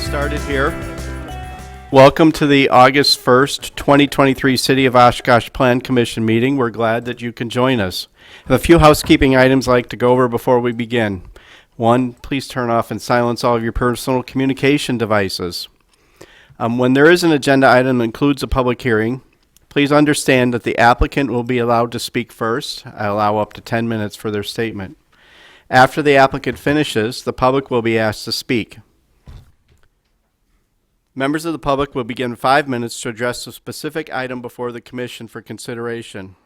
started here. Welcome to the August 1st, 2023 City of Oshkosh Plan Commission meeting. We're glad that you can join us. I have a few housekeeping items I'd like to go over before we begin. One, please turn off and silence all of your personal communication devices. When there is an agenda item that includes a public hearing, please understand that the applicant will be allowed to speak first. I allow up to 10 minutes for their statement. After the applicant finishes, the public will be asked to speak. Members of the public will be given 5 minutes to address a specific item before the commission for consideration.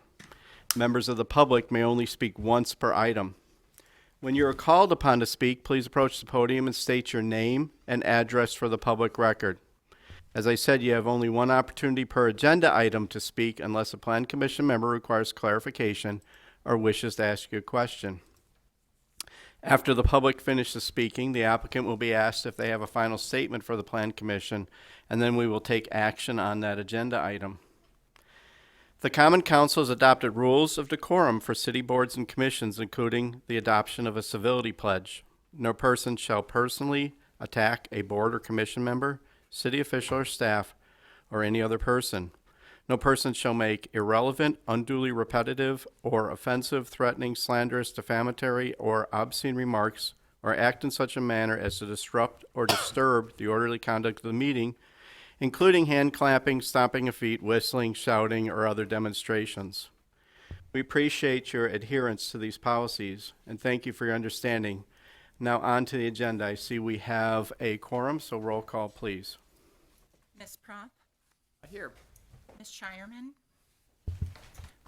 Members of the public may only speak once per item. When you are called upon to speak, please approach the podium and state your name and address for the public record. As I said, you have only one opportunity per agenda item to speak unless a Plan Commission member requires clarification or wishes to ask you a question. After the public finishes speaking, the applicant will be asked if they have a final statement for the Plan Commission, and then we will take action on that agenda item. The Common Council has adopted rules of decorum for city boards and commissions, including the adoption of a civility pledge. No person shall personally attack a board or commission member, city official or staff, or any other person. No person shall make irrelevant, unduly repetitive, or offensive, threatening, slanderous, defamatory, or obscene remarks, or act in such a manner as to disrupt or disturb the orderly conduct of the meeting, including hand clapping, stomping of feet, whistling, shouting, or other demonstrations. We appreciate your adherence to these policies, and thank you for your understanding. Now on to the agenda. I see we have a quorum, so roll call, please. Ms. Propp? Here. Ms. Shireman?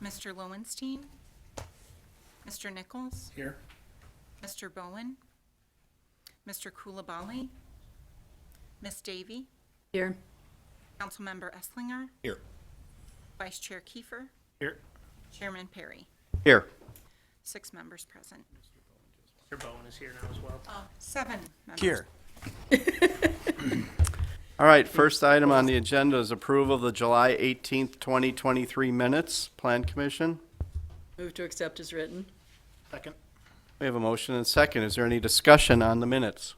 Mr. Lowenstein? Mr. Nichols? Here. Mr. Bowen? Mr. Kulabali? Ms. Davy? Here. Councilmember Esslinger? Here. Vice Chair Kiefer? Here. Chairman Perry? Here. 6 members present. Mr. Bowen is here now as well. 7 members. Here. All right, first item on the agenda is approval of the July 18th, 2023 minutes, Plan Commission. Move to accept as written. Second. We have a motion and a second. Is there any discussion on the minutes?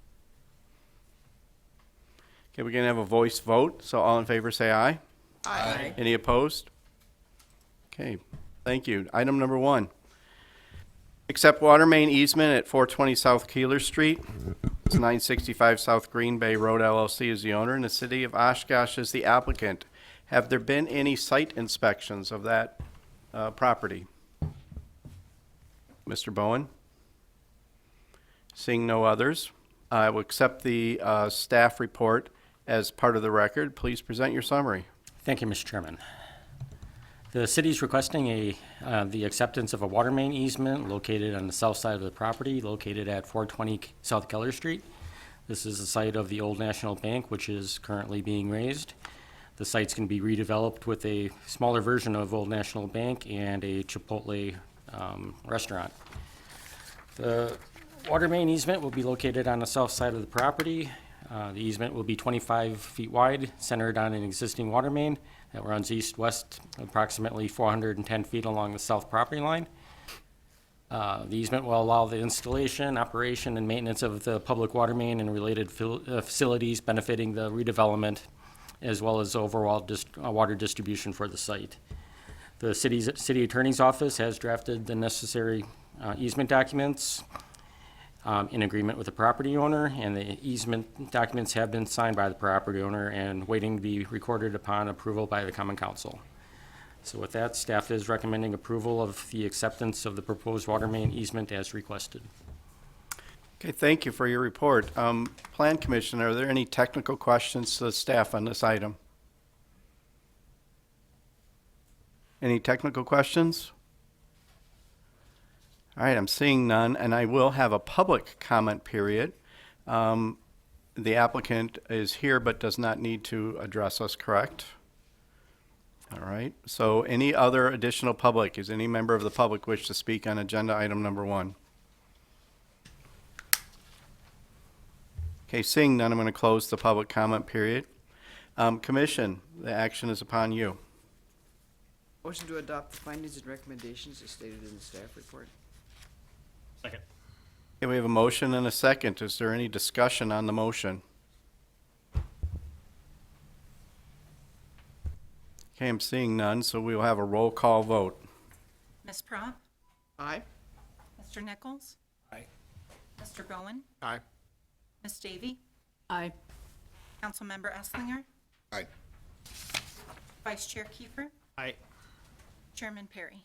Okay, we're going to have a voice vote, so all in favor say aye. Aye. Any opposed? Okay, thank you. Item number 1. Accept water main easement at 420 South Keeler Street. It's 965 South Green Bay Road LLC is the owner, and the City of Oshkosh is the applicant. Have there been any site inspections of that property? Mr. Bowen? Seeing no others, I will accept the staff report as part of the record. Please present your summary. Thank you, Mr. Chairman. The city is requesting the acceptance of a water main easement located on the south side of the property, located at 420 South Keller Street. This is the site of the old National Bank, which is currently being raised. The site's going to be redeveloped with a smaller version of Old National Bank and a Chipotle restaurant. The water main easement will be located on the south side of the property. The easement will be 25 feet wide, centered on an existing water main that runs east-west approximately 410 feet along the south property line. The easement will allow the installation, operation, and maintenance of the public water main and related facilities benefiting the redevelopment, as well as overall water distribution for the site. The city attorney's office has drafted the necessary easement documents in agreement with the property owner, and the easement documents have been signed by the property owner and waiting to be recorded upon approval by the Common Council. So with that, staff is recommending approval of the acceptance of the proposed water main easement as requested. Okay, thank you for your report. Plan Commission, are there any technical questions to the staff on this item? Any technical questions? All right, I'm seeing none, and I will have a public comment period. The applicant is here but does not need to address us, correct? All right, so any other additional public? Is any member of the public wish to speak on agenda item number 1? Okay, seeing none, I'm going to close the public comment period. Commission, the action is upon you. Motion to adopt the findings and recommendations as stated in the staff report. Okay, we have a motion and a second. Is there any discussion on the motion? Okay, I'm seeing none, so we will have a roll call vote. Ms. Prop, Aye. Mr. Nichols, Aye. Mr. Bowen, Aye. Ms. Davy, Aye. Councilmember Esslinger, Aye. Vice Chair Kiefer, Aye. Chairman Perry.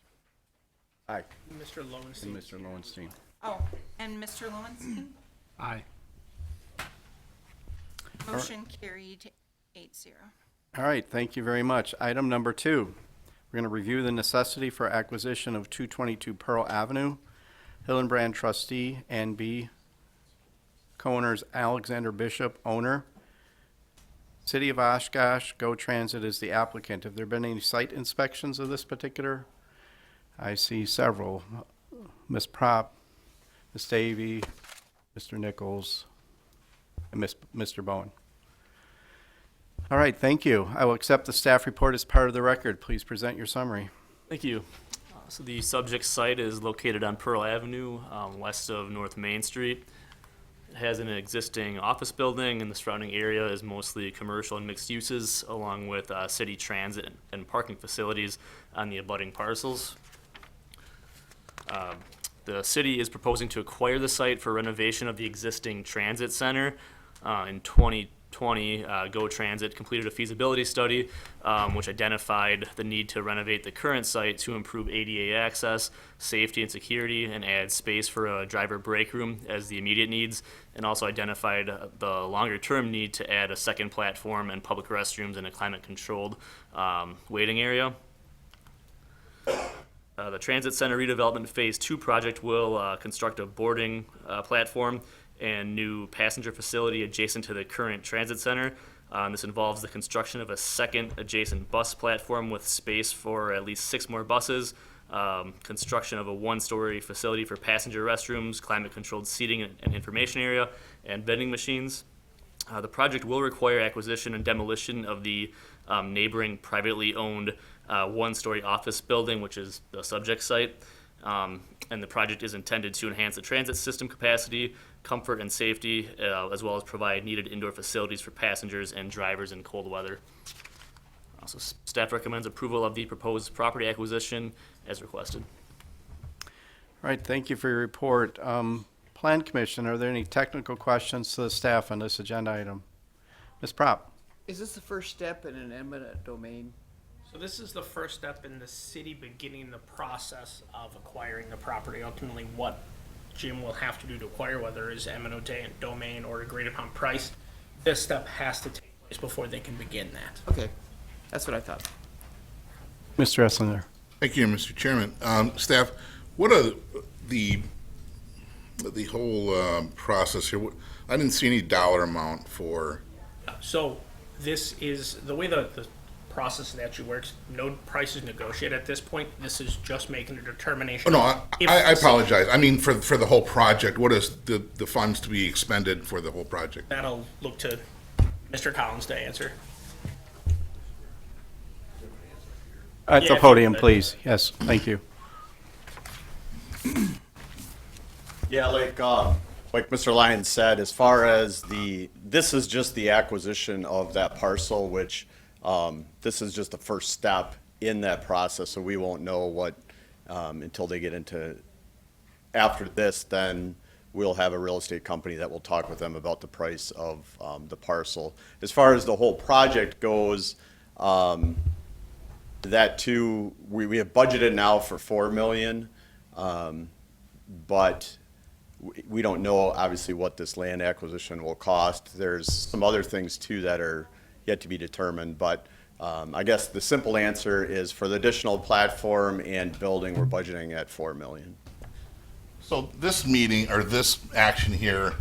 Aye. Mr. Lowenstein. And Mr. Lowenstein. Oh, and Mr. Lowenstein? Aye. Motion carried 8-0. All right, thank you very much. Item number 2, we're going to review the necessity for acquisition of 222 Pearl Avenue. Hillenbrand trustee, and B. Co-owners Alexander Bishop, owner. City of Oshkosh, Go Transit is the applicant. Have there been any site inspections of this particular? I see several. Ms. Prop, Ms. Davy, Mr. Nichols, and Mr. Bowen. All right, thank you. I will accept the staff report as part of the record. Please present your summary. Thank you. So the subject site is located on Pearl Avenue, west of North Main Street. It has an existing office building, and the surrounding area is mostly commercial and mixed uses, along with city transit and parking facilities on the abutting parcels. The city is proposing to acquire the site for renovation of the existing transit center. In 2020, Go Transit completed a feasibility study, which identified the need to renovate the current site to improve ADA access, safety and security, and add space for a driver break room as the immediate needs, and also identified the longer-term need to add a second platform and public restrooms and a climate-controlled waiting area. The Transit Center redevelopment Phase 2 project will construct a boarding platform and new passenger facility adjacent to the current transit center. This involves the construction of a second adjacent bus platform with space for at least 6 more buses, construction of a 1-story facility for passenger restrooms, climate-controlled seating and information area, and vending machines. The project will require acquisition and demolition of the neighboring privately owned 1-story office building, which is the subject site. And the project is intended to enhance the transit system capacity, comfort and safety, as well as provide needed indoor facilities for passengers and drivers in cold weather. Also, staff recommends approval of the proposed property acquisition as requested. All right, thank you for your report. Plan Commission, are there any technical questions to the staff on this agenda item? Ms. Prop? Is this the first step in an eminent domain? So this is the first step in the city beginning the process of acquiring the property. Ultimately, what Jim will have to do to acquire, whether it's eminent domain or agreed upon price, this step has to take place before they can begin that. Okay, that's what I thought. Mr. Esslinger? Thank you, Mr. Chairman. Staff, what are the whole process here? I didn't see any dollar amount for, So this is, the way the process actually works, no price is negotiated at this point. This is just making a determination. oh, no, if I the city- apologize. I mean, for the whole project, what is the funds to be expended for the whole project? That'll look to Mr. Collins to answer. At Yeah, the if you podium, could. please. Yes, thank you. Yeah, like Mr. Lyons said, as far as this is just the acquisition of that parcel, which, this is just the first step in that process, so we won't know what, until they get into, after this, then we'll have a real estate company that will talk with them about the price of, the parcel. As far as the whole project goes, that too, we have budgeted now for 4 million, but we don't know, obviously, what this land acquisition will cost. There's some other things, too, that are yet to be determined, but I guess the simple answer is for the additional platform and building, we're budgeting at 4 million. So this meeting, or this action here,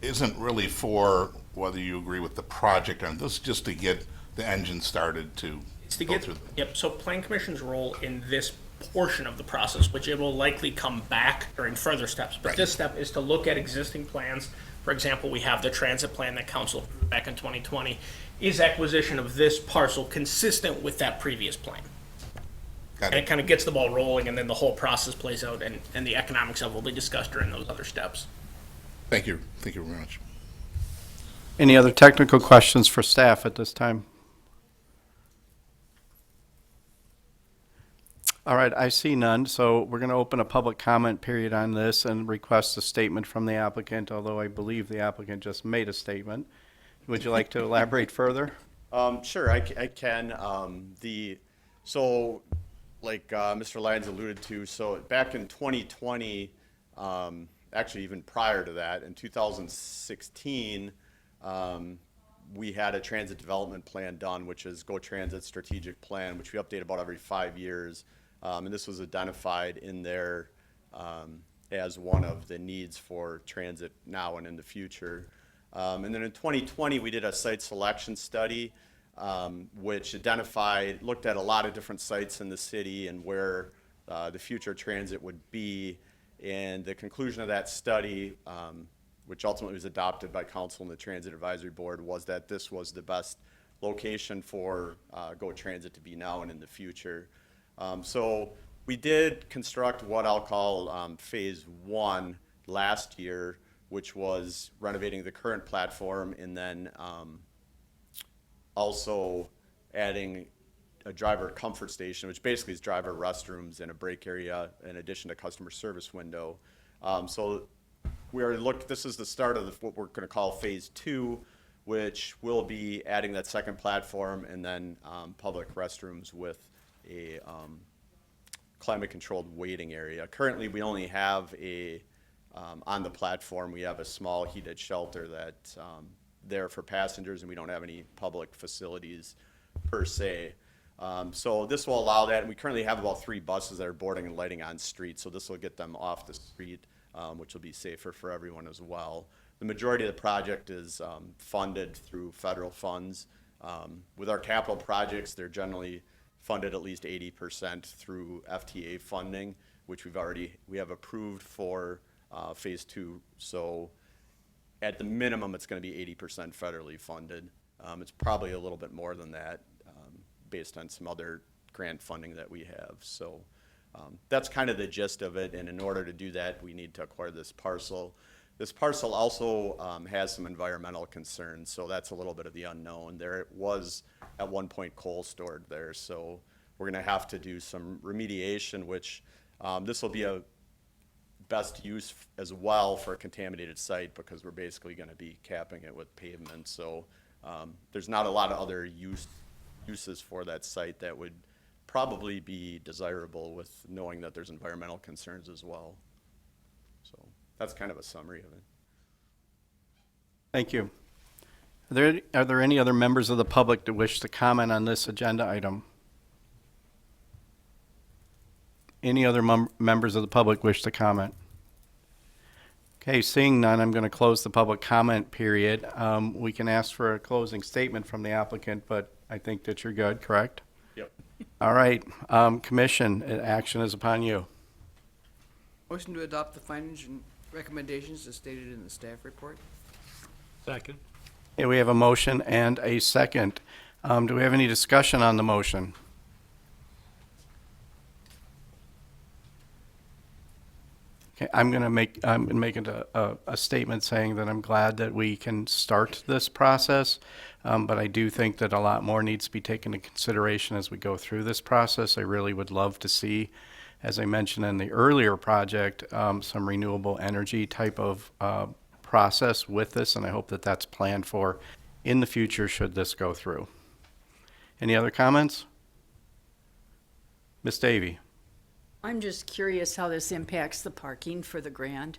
isn't really for whether you agree with the project, or this is just to get the engine started to It's to go get, through. yep, so Plan Commission's role in this portion of the process, which it will likely come back during further steps. But Right. this step is to look at existing plans. For example, we have the transit plan that council approved back in 2020. Is acquisition of this parcel consistent with that previous plan? Got And it it. kind of gets the ball rolling, and then the whole process plays out, and the economics of it will be discussed during those other steps. Thank you. Thank you very much. Any other technical questions for staff at this time? All right, I see none, so we're going to open a public comment period on this and request a statement from the applicant, although I believe the applicant just made a statement. Would you like to elaborate further? Sure, I can. So, like Mr. Lyons alluded to, so back in 2020, actually even prior to that, in 2016, we had a transit development plan done, which is Go Transit Strategic Plan, which we update about every 5 years. And this was identified in there as one of the needs for transit now and in the future. And then in 2020, we did a site selection study, which looked at a lot of different sites in the city and where the future transit would be. And the conclusion of that study, which ultimately was adopted by council and the Transit Advisory Board, was that this was the best location for Go Transit to be now and in the future. So we did construct what I'll call phase one last year, which was renovating the current platform and then also adding a driver comfort station, which basically is driver restrooms and a break area in addition to customer service window. So this is the start of what we're going to call phase two, which will be adding that second platform and then public restrooms with a climate-controlled waiting area. Currently, we only have on the platform, we have a small heated shelter that's there for passengers, and we don't have any public facilities per se. So this will allow that, and we currently have about 3 buses that are boarding and lighting on street, so this will get them off the street, which will be safer for everyone as well. The majority of the project is funded through federal funds. With our capital projects, they're generally funded at least 80% through FTA funding, which we have approved for phase two. So at the minimum, it's going to be 80% federally funded. It's probably a little bit more than that based on some other grant funding that we have. So that's kind of the gist of it. And in order to do that, we need to acquire this parcel. This parcel also has some environmental concerns, so that's a little bit of the unknown. There was at one point coal stored there, so we're going to have to do some remediation, which this will be a best use as well for a contaminated site because we're basically going to be capping it with pavement. So there's not a lot of other uses for that site that would probably be desirable with knowing that there's environmental concerns as well. So that's kind of a summary of it. Thank you. Are there any other members of the public that wish to comment on this agenda item? Any other members of the public wish to comment? Okay, seeing none, I'm going to close the public comment period. We can ask for a closing statement from the applicant, but I think that you're good, correct? Yep. All right, commission, action is upon you. Motion to adopt the findings and recommendations as stated in the staff report. Second. Okay, we have a motion and a second. Do we have any discussion on the motion? Okay, I'm going to make a statement saying that I'm glad that we can start this process, but I do think that a lot more needs to be taken into consideration as we go through this process. I really would love to see, as I mentioned in the earlier project, some renewable energy type of process with this, and I hope that that's planned for in the future should this go through. Any other comments? Ms. Davy? I'm just curious how this impacts the parking for the Grand.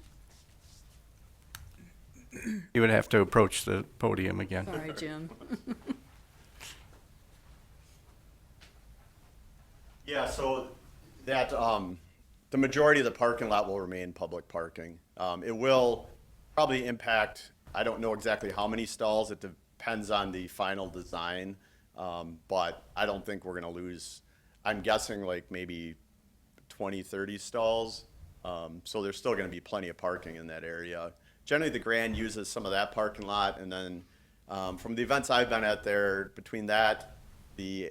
You would have to approach the podium again. Sorry, Jim. Yeah, so that the majority of the parking lot will remain public parking. It will probably impact, I don't know exactly how many stalls, it depends on the final design, but I don't think we're going to lose, I'm guessing like maybe 20, 30 stalls. So there's still going to be plenty of parking in that area. Generally, the Grand uses some of that parking lot, and then from the events I've been at there, between that, the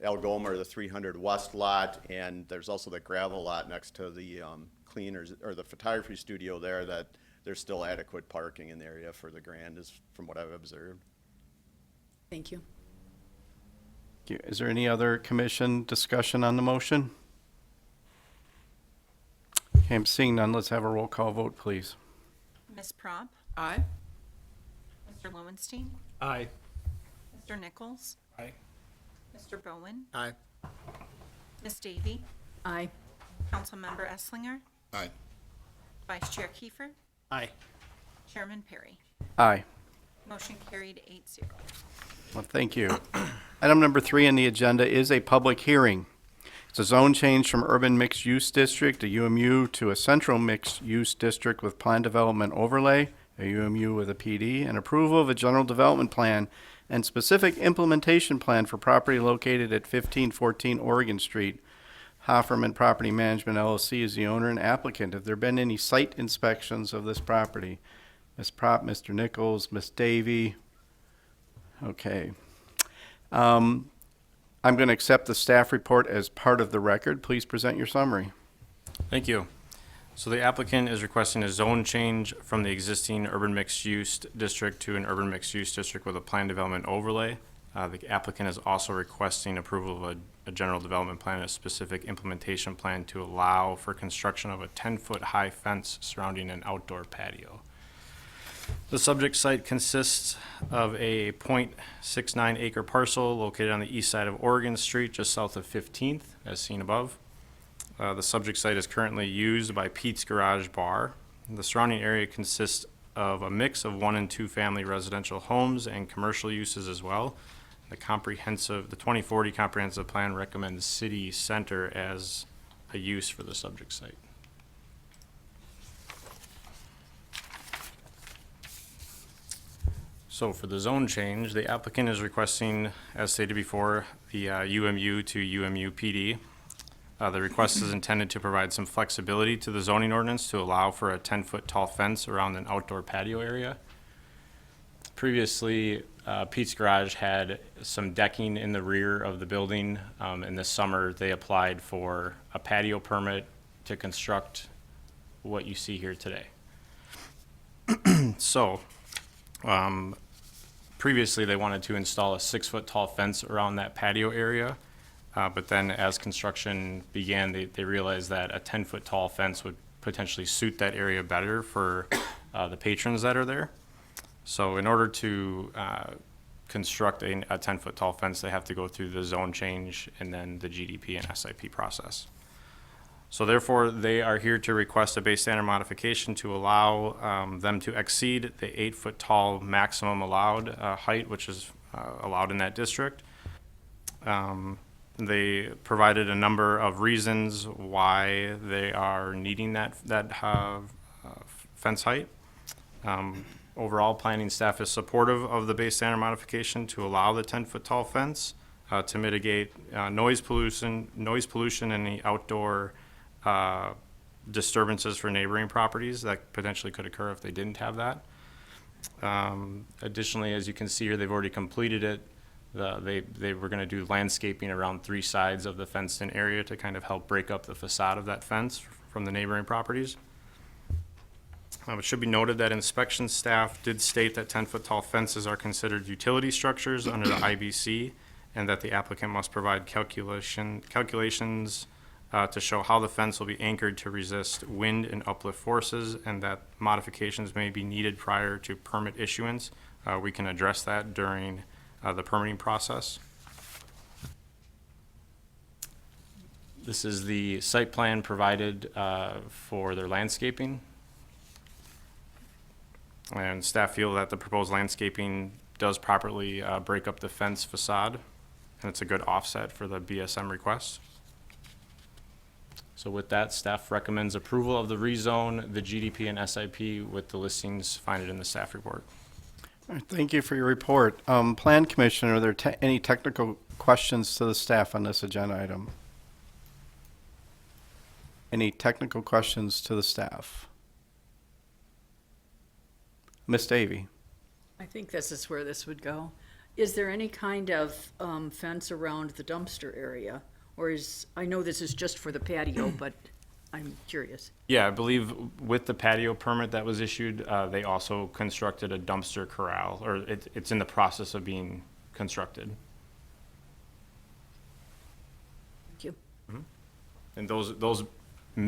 Algoma or the 300 West lot, and there's also the gravel lot next to the cleaners or the photography studio there, that there's still adequate parking in the area for the Grand, is from what I've observed. Thank you. Is there any other commission discussion on the motion? Okay, I'm seeing none. Let's have a roll call vote, please. Ms. Prop, Aye. Mr. Lowenstein, Aye. Mr. Nichols, Aye. Mr. Bowen, Aye. Ms. Davy, Aye. Councilmember Esslinger, Aye. Vice Chair Kiefer, Aye. Chairman Perry. Aye. Motion carried 8-0. Well, thank you. Item number 3 on the agenda is a public hearing. It's a zone change from urban mixed-use district, a UMU, to a central mixed-use district with plan development overlay, a UMU with a PD, and approval of a general development plan and specific implementation plan for property located at 1514 Oregon Street. Hofferman Property Management LLC is the owner and applicant. Have there been any site inspections of this property? Ms. Prop, Mr. Nichols, Ms. Davy. Okay. I'm going to accept the staff report as part of the record. Please present your summary. Thank you. So the applicant is requesting a zone change from the existing urban mixed-use district to an urban mixed-use district with a plan development overlay. The applicant is also requesting approval of a general development plan, a specific implementation plan to allow for construction of a 10-foot high fence surrounding an outdoor patio. The subject site consists of a .69 acre parcel located on the east side of Oregon Street, just south of 15th, as seen above. The subject site is currently used by Pete's Garage Bar. The surrounding area consists of a mix of 1 and 2 family residential homes and commercial uses as well. The 2040 comprehensive plan recommends city center as a use for the subject site. So for the zone change, the applicant is requesting, as stated before, the UMU to UMU PD. The request is intended to provide some flexibility to the zoning ordinance to allow for a 10-foot tall fence around an outdoor patio area. Previously, Pete's Garage had some decking in the rear of the building, and this summer they applied for a patio permit to construct what you see here today. So, previously they wanted to install a 6-foot tall fence around that patio area, but then as construction began, they realized that a 10-foot tall fence would potentially suit that area better for the patrons that are there. So in order to construct a 10-foot tall fence, they have to go through the zone change and then the GDP and SIP process. So therefore, they are here to request a base standard modification to allow them to exceed the 8-foot tall maximum allowed height, which is allowed in that district. They provided a number of reasons why they are needing that fence height. Overall, planning staff is supportive of the base standard modification to allow the 10-foot tall fence to mitigate noise pollution and the outdoor disturbances for neighboring properties that potentially could occur if they didn't have that. Additionally, as you can see here, they've already completed it. They were going to do landscaping around 3 sides of the fenced-in area to kind of help break up the facade of that fence from the neighboring properties. It should be noted that inspection staff did state that 10-foot tall fences are considered utility structures under the IBC, and that the applicant must provide calculations to show how the fence will be anchored to resist wind and uplift forces, and that modifications may be needed prior to permit issuance. We can address that during the permitting process. This is the site plan provided for their landscaping. And staff feel that the proposed landscaping does properly break up the fence facade, and it's a good offset for the BSM request. So with that, staff recommends approval of the rezone, the GDP and SIP with the listings find it in the staff report. All right, thank you for your report. Plan Commission, are there any technical questions to the staff on this agenda item? Any technical questions to the staff? Ms. Davy? I think this is where this would go. Is there any kind of fence around the dumpster area? Or I know this is just for the patio, but I'm curious. Yeah, I believe with the patio permit that was issued, they also constructed a dumpster corral, or it's in the process of being constructed. Thank you. And those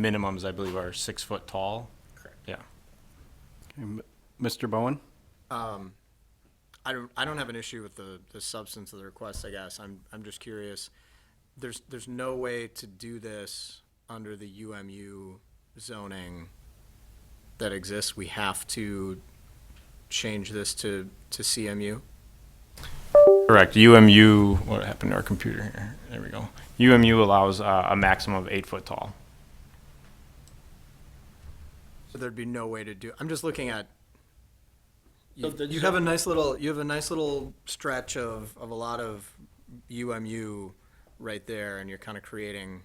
minimums, I believe, are 6 foot tall. Correct. Yeah. Mr. Bowen? I don't have an issue with the substance of the request, I guess. I'm just curious. There's no way to do this under the UMU zoning that exists. We have to change this to CMU. Correct. UMU, what happened to our computer here? There we go. UMU allows a maximum of 8 foot tall. So there'd be no way to do, I'm just looking at, So the you have a nice little stretch of a lot of UMU right there, and you're kind of creating,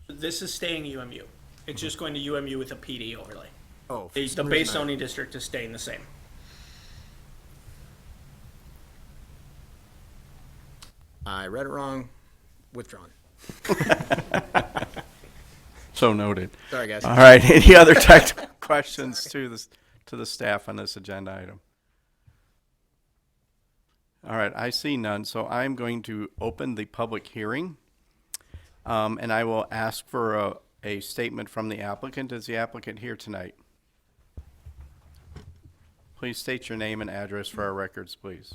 This is staying UMU. It's just going to UMU with a PD overlay. oh. The base zoning district is staying the same. I read it wrong, withdrawn. So noted. Sorry, guys. All right, any other technical questions to the staff on this agenda item? All right, I see none, so I'm going to open the public hearing. And I will ask for a statement from the applicant. Is the applicant here tonight? Please state your name and address for our records, please.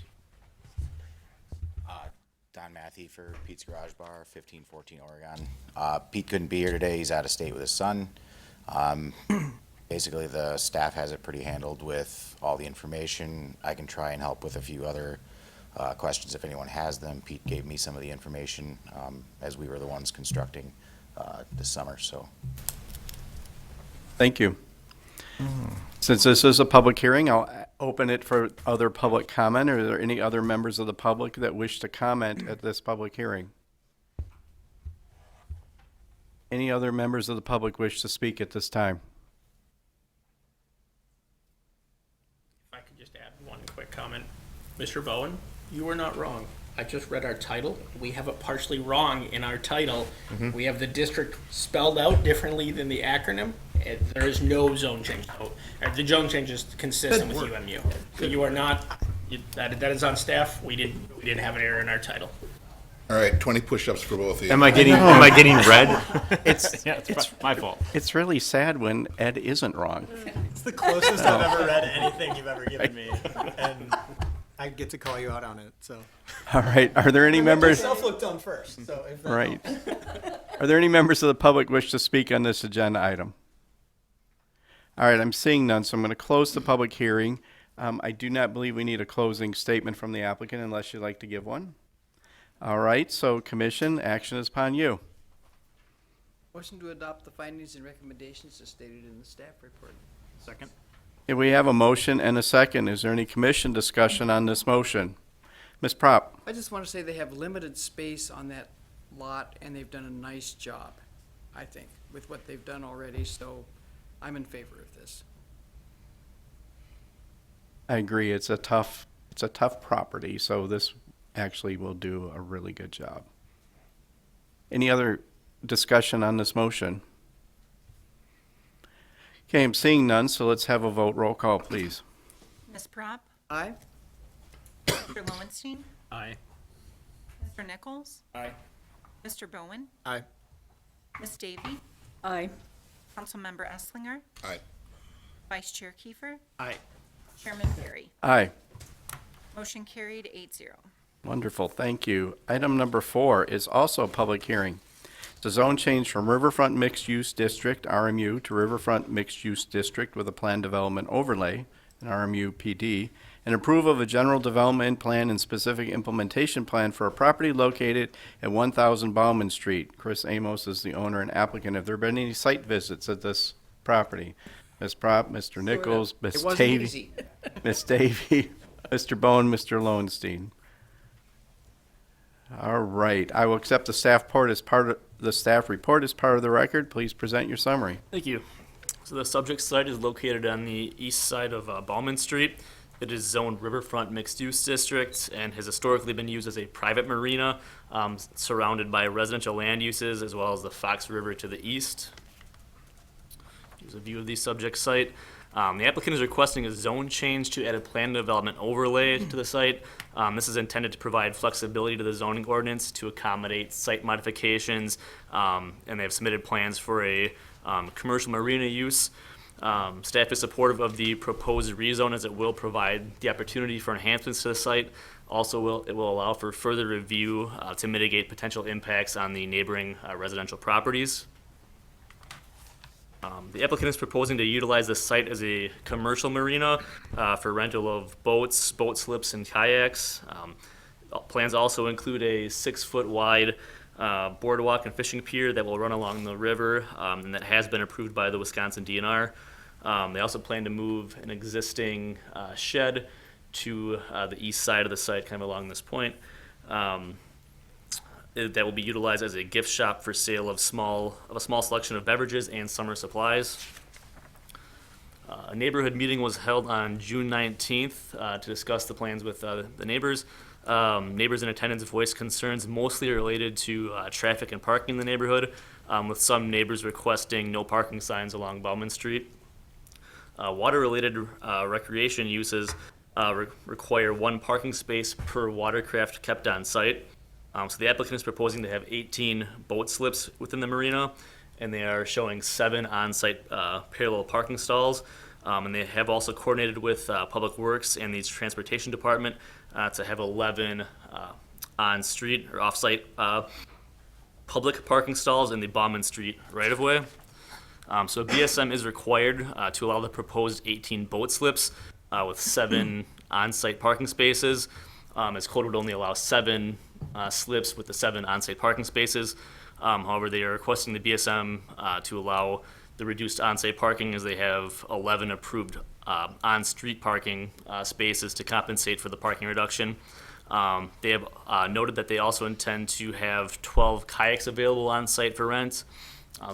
Don Matthew for Pete's Garage Bar, 1514 Oregon. Pete couldn't be here today. He's out of state with his son. Basically, the staff has it pretty handled with all the information. I can try and help with a few other questions if anyone has them. Pete gave me some of the information as we were the ones constructing this summer. So, Thank you. Since this is a public hearing, I'll open it for other public comment. Are there any other members of the public that wish to comment at this public hearing? Any other members of the public wish to speak at this time? If I could just add one quick comment. Mr. Bowen, you were not wrong. I just read our title. We have it partially wrong in our title. We have the district spelled out differently than the acronym. There is no zone change. The zone change is consistent with UMU. So you are not, that is on staff. We didn't have an error in our title. All right, 20 push-ups for both of you. Am I getting red? It's Yeah, it's my fault. it's really sad when Ed isn't wrong. It's the closest I've ever read anything you've ever given me, and I get to call you out on it, so. All right, are there any members? Myself looked done first, so if that Right. helps. Are there any members of the public wish to speak on this agenda item? All right, I'm seeing none, so I'm going to close the public hearing. I do not believe we need a closing statement from the applicant unless you'd like to give one. All right, so commission, action is upon you. Motion to adopt the findings and recommendations as stated in the staff report. Second. Okay, we have a motion and a second. Is there any commission discussion on this motion? Ms. Prop? I just want to say they have limited space on that lot, and they've done a nice job, I think, with what they've done already, so I'm in favor of this. I agree. It's a tough property, so this actually will do a really good job. Any other discussion on this motion? Okay, I'm seeing none, so let's have a vote. Roll call, please. Ms. Prop, Aye? Mr. Lowenstein, Aye. Mr. Nichols, Aye. Mr. Bowen, Aye. Ms. Davy, Aye. Councilmember Esslinger, Aye. Vice Chair Kiefer, Aye. Chairman Perry. Aye. Motion carried 8-0. Wonderful, thank you. Item number 4 is also a public hearing. It's a zone change from Riverfront Mixed Use District, RMU, to Riverfront Mixed Use District with a Plan Development Overlay, an RMU PD, and approval of a general development plan and specific implementation plan for a property located at 1000 Bauman Street. Chris Amos is the owner and applicant. Have there been any site visits at this property? Ms. Prop, Mr. Nichols, Ms. It wasn't Davy, easy. Ms. Davy, Mr. Bowen, Mr. Lowenstein. All right, I will accept the staff report as part of the record. Please present your summary. Thank you. So the subject site is located on the east side of Bauman Street. It is zoned Riverfront Mixed Use District and has historically been used as a private marina, surrounded by residential land uses as well as the Fox River to the east. Here's a view of the subject site. The applicant is requesting a zone change to add a plan development overlay to the site. This is intended to provide flexibility to the zoning ordinance to accommodate site modifications, and they have submitted plans for a Commercial marina use. Staff is supportive of the proposed rezone as it will provide the opportunity for enhancements to the site. Also, it will allow for further review to mitigate potential impacts on the neighboring residential properties. The applicant is proposing to utilize the site as a commercial marina for rental of boats, boat slips, and kayaks. Plans also include a 6-foot wide boardwalk and fishing pier that will run along the river and that has been approved by the Wisconsin DNR. They also plan to move an existing shed to the east side of the site, kind of along this point. That will be utilized as a gift shop for sale of a small selection of beverages and summer supplies. A neighborhood meeting was held on June 19th to discuss the plans with the neighbors. Neighbors in attendance voiced concerns mostly related to traffic and parking in the neighborhood, with some neighbors requesting no parking signs along Bauman Street. Water-related recreation uses require 1 parking space per watercraft kept on site. So the applicant is proposing to have 18 boat slips within the marina, and they are showing 7 on-site parallel parking stalls. And they have also coordinated with Public Works and the Transportation Department to have 11 on-street or off-site public parking stalls in the Bauman Street right-of-way. So BSM is required to allow the proposed 18 boat slips with 7 on-site parking spaces, as code would only allow 7 slips with the 7 on-site parking spaces. However, they are requesting the BSM to allow the reduced on-site parking as they have 11 approved on-street parking spaces to compensate for the parking reduction. They have noted that they also intend to have 12 kayaks available on site for rent.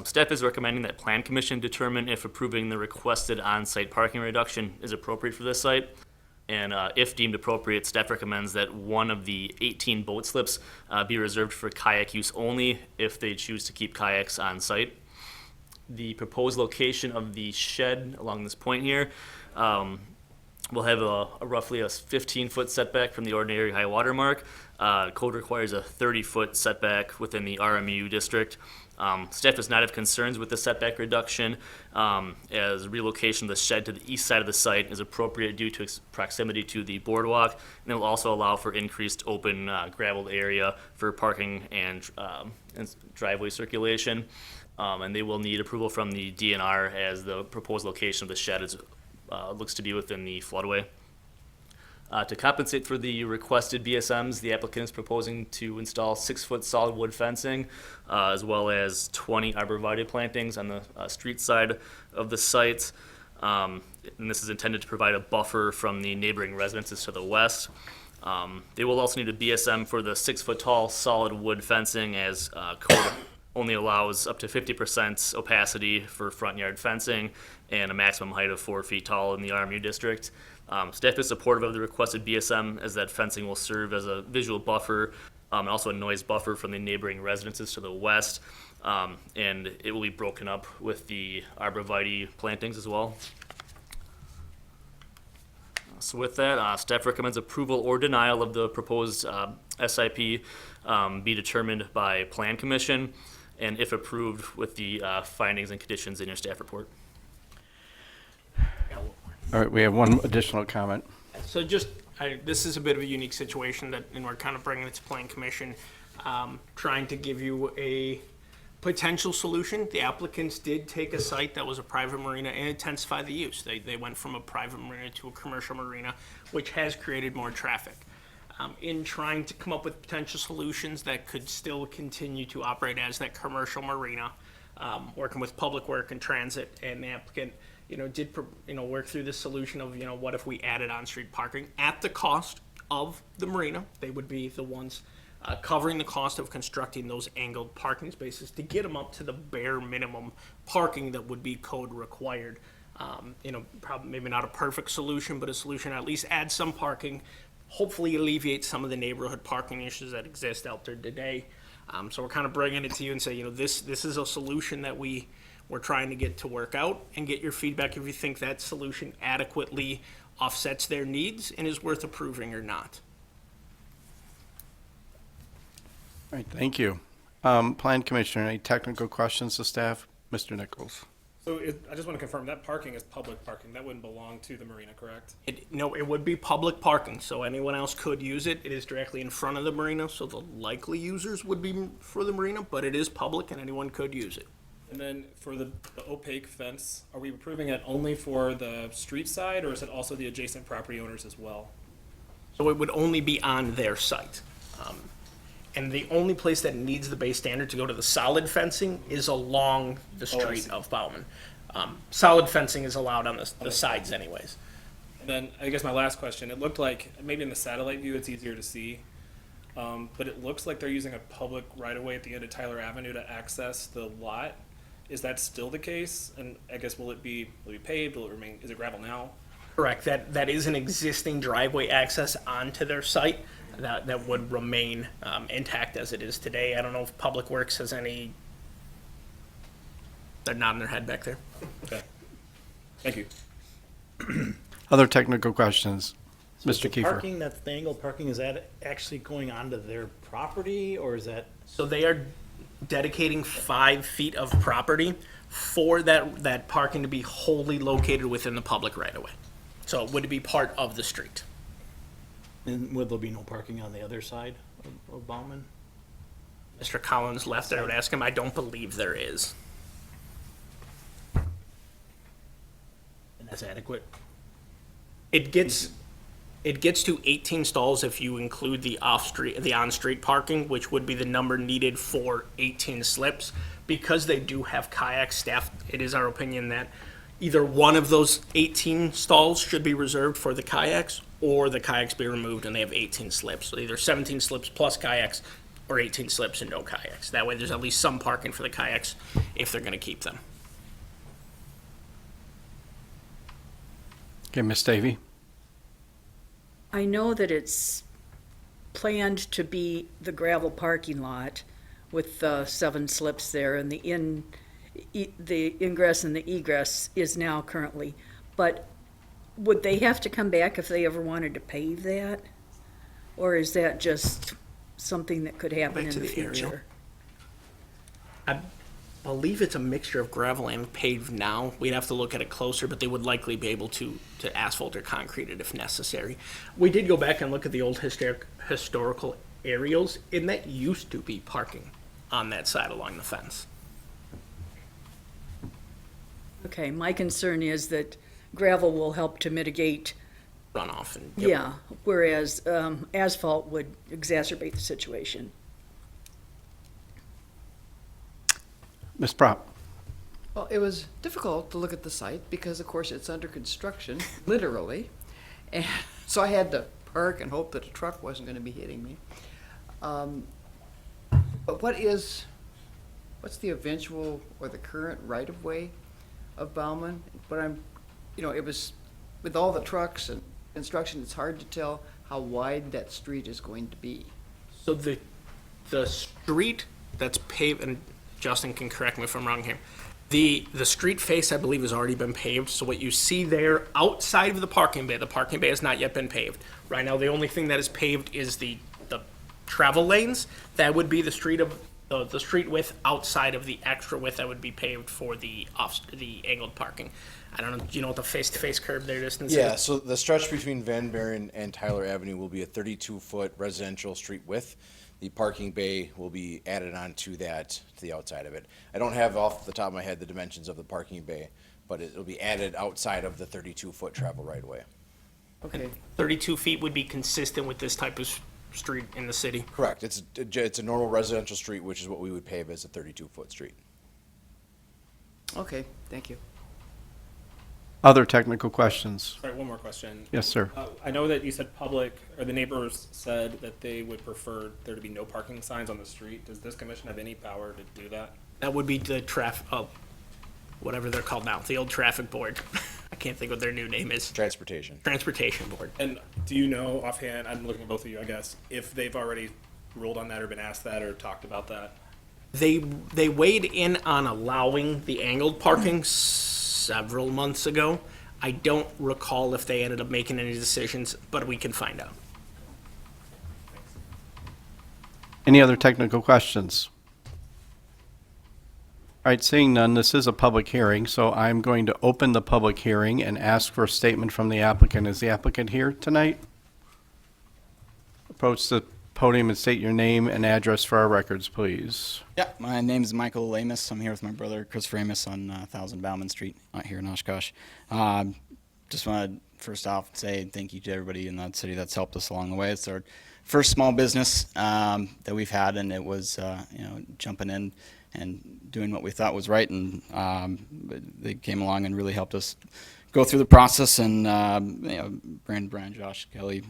Staff is recommending that Plan Commission determine if approving the requested on-site parking reduction is appropriate for this site. And if deemed appropriate, staff recommends that one of the 18 boat slips be reserved for kayak use only if they choose to keep kayaks on site. The proposed location of the shed along this point here will have a roughly a 15-foot setback from the ordinary high water mark. Code requires a 30-foot setback within the RMU district. Staff does not have concerns with the setback reduction, as relocation of the shed to the east side of the site is appropriate due to its proximity to the boardwalk, and it will also allow for increased open graveled area for parking and driveway circulation. And they will need approval from the DNR as the proposed location of the shed looks to be within the floodway. To compensate for the requested BSMs, the applicant is proposing to install 6-foot solid wood fencing, as well as 20 arborvitae plantings on the street side of the site. And this is intended to provide a buffer from the neighboring residences to the west. They will also need a BSM for the 6-foot tall solid wood fencing, as code only allows up to 50% opacity for front yard fencing and a maximum height of 4 feet tall in the RMU district. Staff is supportive of the requested BSM, as that fencing will serve as a visual buffer and also a noise buffer from the neighboring residences to the west. And it will be broken up with the arborvitae plantings as well. So with that, staff recommends approval or denial of the proposed SIP be determined by Plan Commission, and if approved, with the findings and conditions in your staff report. All right, we have one additional comment. So this is a bit of a unique situation and we're kind of bringing it to Plan Commission, trying to give you a potential solution. The applicants did take a site that was a private marina and intensify the use. They went from a private marina to a commercial marina, which has created more traffic. In trying to come up with potential solutions that could still continue to operate as that commercial marina, working with Public Work and Transit, and the applicant did work through the solution of what if we added on-street parking at the cost of the marina. They would be the ones covering the cost of constructing those angled parking spaces to get them up to the bare minimum parking that would be code required. Probably maybe not a perfect solution, but a solution at least add some parking, hopefully alleviate some of the neighborhood parking issues that exist out there today. So we're kind of bringing it to you and say, this is a solution that we're trying to get to work out, and get your feedback if you think that solution adequately offsets their needs and is worth approving or not. All right, thank you. Plan Commissioner, any technical questions to staff? Mr. Nichols. So I just want to confirm that parking is public parking. That wouldn't belong to the marina, correct? No, it would be public parking, so anyone else could use it. It is directly in front of the marina, so the likely users would be for the marina, but it is public and anyone could use it. And then for the opaque fence, are we approving it only for the street side, or is it also the adjacent property owners as well? So it would only be on their site. And the only place that needs the base standard to go to the solid fencing is along the street of Bauman. Solid fencing is allowed on the sides anyways. And then I guess my last question, it looked like, maybe in the satellite view it's easier to see, but it looks like they're using a public right-of-way at the end of Tyler Avenue to access the lot. Is that still the case? And I guess will it be paved? Will it remain, is it gravel now? Correct, that is an existing driveway access onto their site that would remain intact as it is today. I don't know if Public Works has any, they're nodding their head back there. Okay. Thank you. Other technical questions? Mr. Kiefer. Parking, that's the angled parking, is that actually going onto their property, or is that? So they are dedicating 5 feet of property for that parking to be wholly located within the public right-of-way. So it would be part of the street. And would there be no parking on the other side of Bauman? Mr. Collins left, I would ask him, I don't believe there is. And that's adequate? It gets to 18 stalls if you include the on-street parking, which would be the number needed for 18 slips. Because they do have kayak staff, it is our opinion that either one of those 18 stalls should be reserved for the kayaks, or the kayaks be removed and they have 18 slips. So either 17 slips plus kayaks, or 18 slips and no kayaks. That way there's at least some parking for the kayaks if they're gonna keep them. Okay, Ms. Davy. I know that it's planned to be the gravel parking lot with the 7 slips there, and the ingress and the egress is now currently. But would they have to come back if they ever wanted to pave that? Or is that just something that could happen Back in to the the aerial. future? I believe it's a mixture of gravel and paved now. We'd have to look at it closer, but they would likely be able to asphalt or concrete it if necessary. We did go back and look at the old historical aerials, and that used to be parking on that side along the fence. Okay, my concern is that gravel will help to mitigate, Runoff and. yeah, whereas asphalt would exacerbate the situation. Ms. Prop. Well, it was difficult to look at the site because, of course, it's under construction, literally. And so I had to park and hope that a truck wasn't going to be hitting me. But what's the eventual or the current right-of-way of Bauman? But it was, with all the trucks and construction, it's hard to tell how wide that street is going to be. So the street that's paved, and Justin can correct me if I'm wrong here, the street face, I believe, has already been paved. So what you see there outside of the parking bay has not yet been paved. Right now, the only thing that is paved is the travel lanes. That would be the street width outside of the extra width that would be paved for the angled parking. I don't know, do you know what the face-to-face curb there distance is? Yeah, so the stretch between Van Buren and Tyler Avenue will be a 32-foot residential street width. The parking bay will be added on to that, to the outside of it. I don't have off the top of my head the dimensions of the parking bay, but it'll be added outside of the 32-foot travel right-of-way. Okay. 32 feet would be consistent with this type of street in the city. Correct. It's a normal residential street, which is what we would pave as a 32-foot street. Okay, thank you. Other technical questions? All right, one more question. Yes, sir. I know that you said the neighbors said that they would prefer there to be no parking signs on the street. Does this commission have any power to do that? That would be the whatever they're called now, the old traffic board. I can't think what their new name is. Transportation board. And do you know offhand, I'm looking at both of you, I guess, if they've already ruled on that or been asked that or talked about that? They weighed in on allowing the angled parking several months ago. I don't recall if they ended up making any decisions, but we can find out. Any other technical questions? All right, seeing none, this is a public hearing, so I'm going to open the public hearing and ask for a statement from the applicant. Is the applicant here tonight? Approach the podium and state your name and address for our records, please. Yeah, my name is Michael Lamus. I'm here with my brother Christopher Amos on 1000 Bauman Street out here in Oshkosh. Just want to first off say thank you to everybody in that city that's helped us along the way. It's our first small business that we've had, and it was jumping in and doing what we thought was right, and they came along and really helped us go through the process, and Brandon, Brian, Josh, Kelly,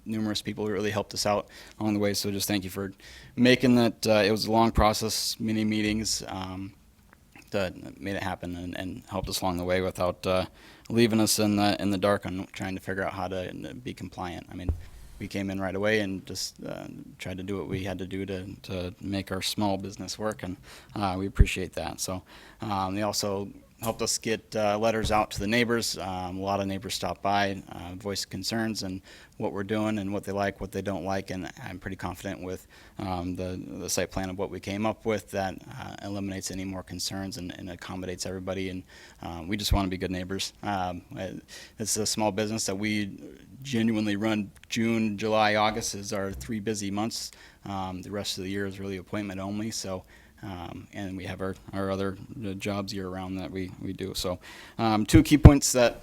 numerous people really helped us out along the way. So just thank you for making that. It was a long process, many meetings that made it happen and helped us along the way without leaving us in the dark on trying to figure out how to be compliant. I mean, we came in right away and just tried to do what we had to do to make our small business work, and we appreciate that. So they also helped us get letters out to the neighbors. A lot of neighbors stopped by, voiced concerns and what we're doing and what they like, what they don't like, and I'm pretty confident with the site plan of what we came up with that eliminates any more concerns and accommodates everybody, and we just want to be good neighbors. It's a small business that we genuinely run. June, July, August is our 3 busy months. The rest of the year is really appointment only, so and we have our other jobs year-round that we do. So 2 key points that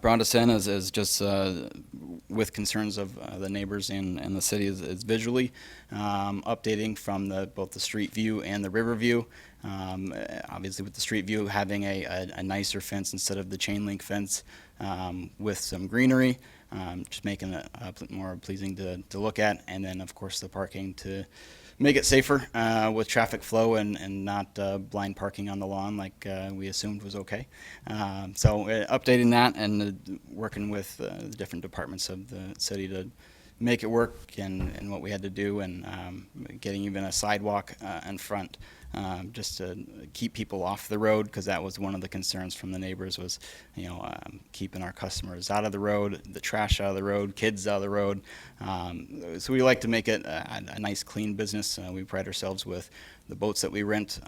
brought us in is just with concerns of the neighbors and the city is visually updating from both the street view and the river view. Obviously with the street view having a nicer fence instead of the chain link fence with some greenery, just making it more pleasing to look at, and then of course the parking to make it safer with traffic flow and not blind parking on the lawn like we assumed was okay. So updating that and working with the different departments of the city to make it work and what we had to do, and getting even a sidewalk in front just to keep people off the road, because that was one of the concerns from the neighbors was, keeping our customers out of the road, the trash out of the road, kids out of the road. So we like to make it a nice, clean business. We pride ourselves with the boats that we rent,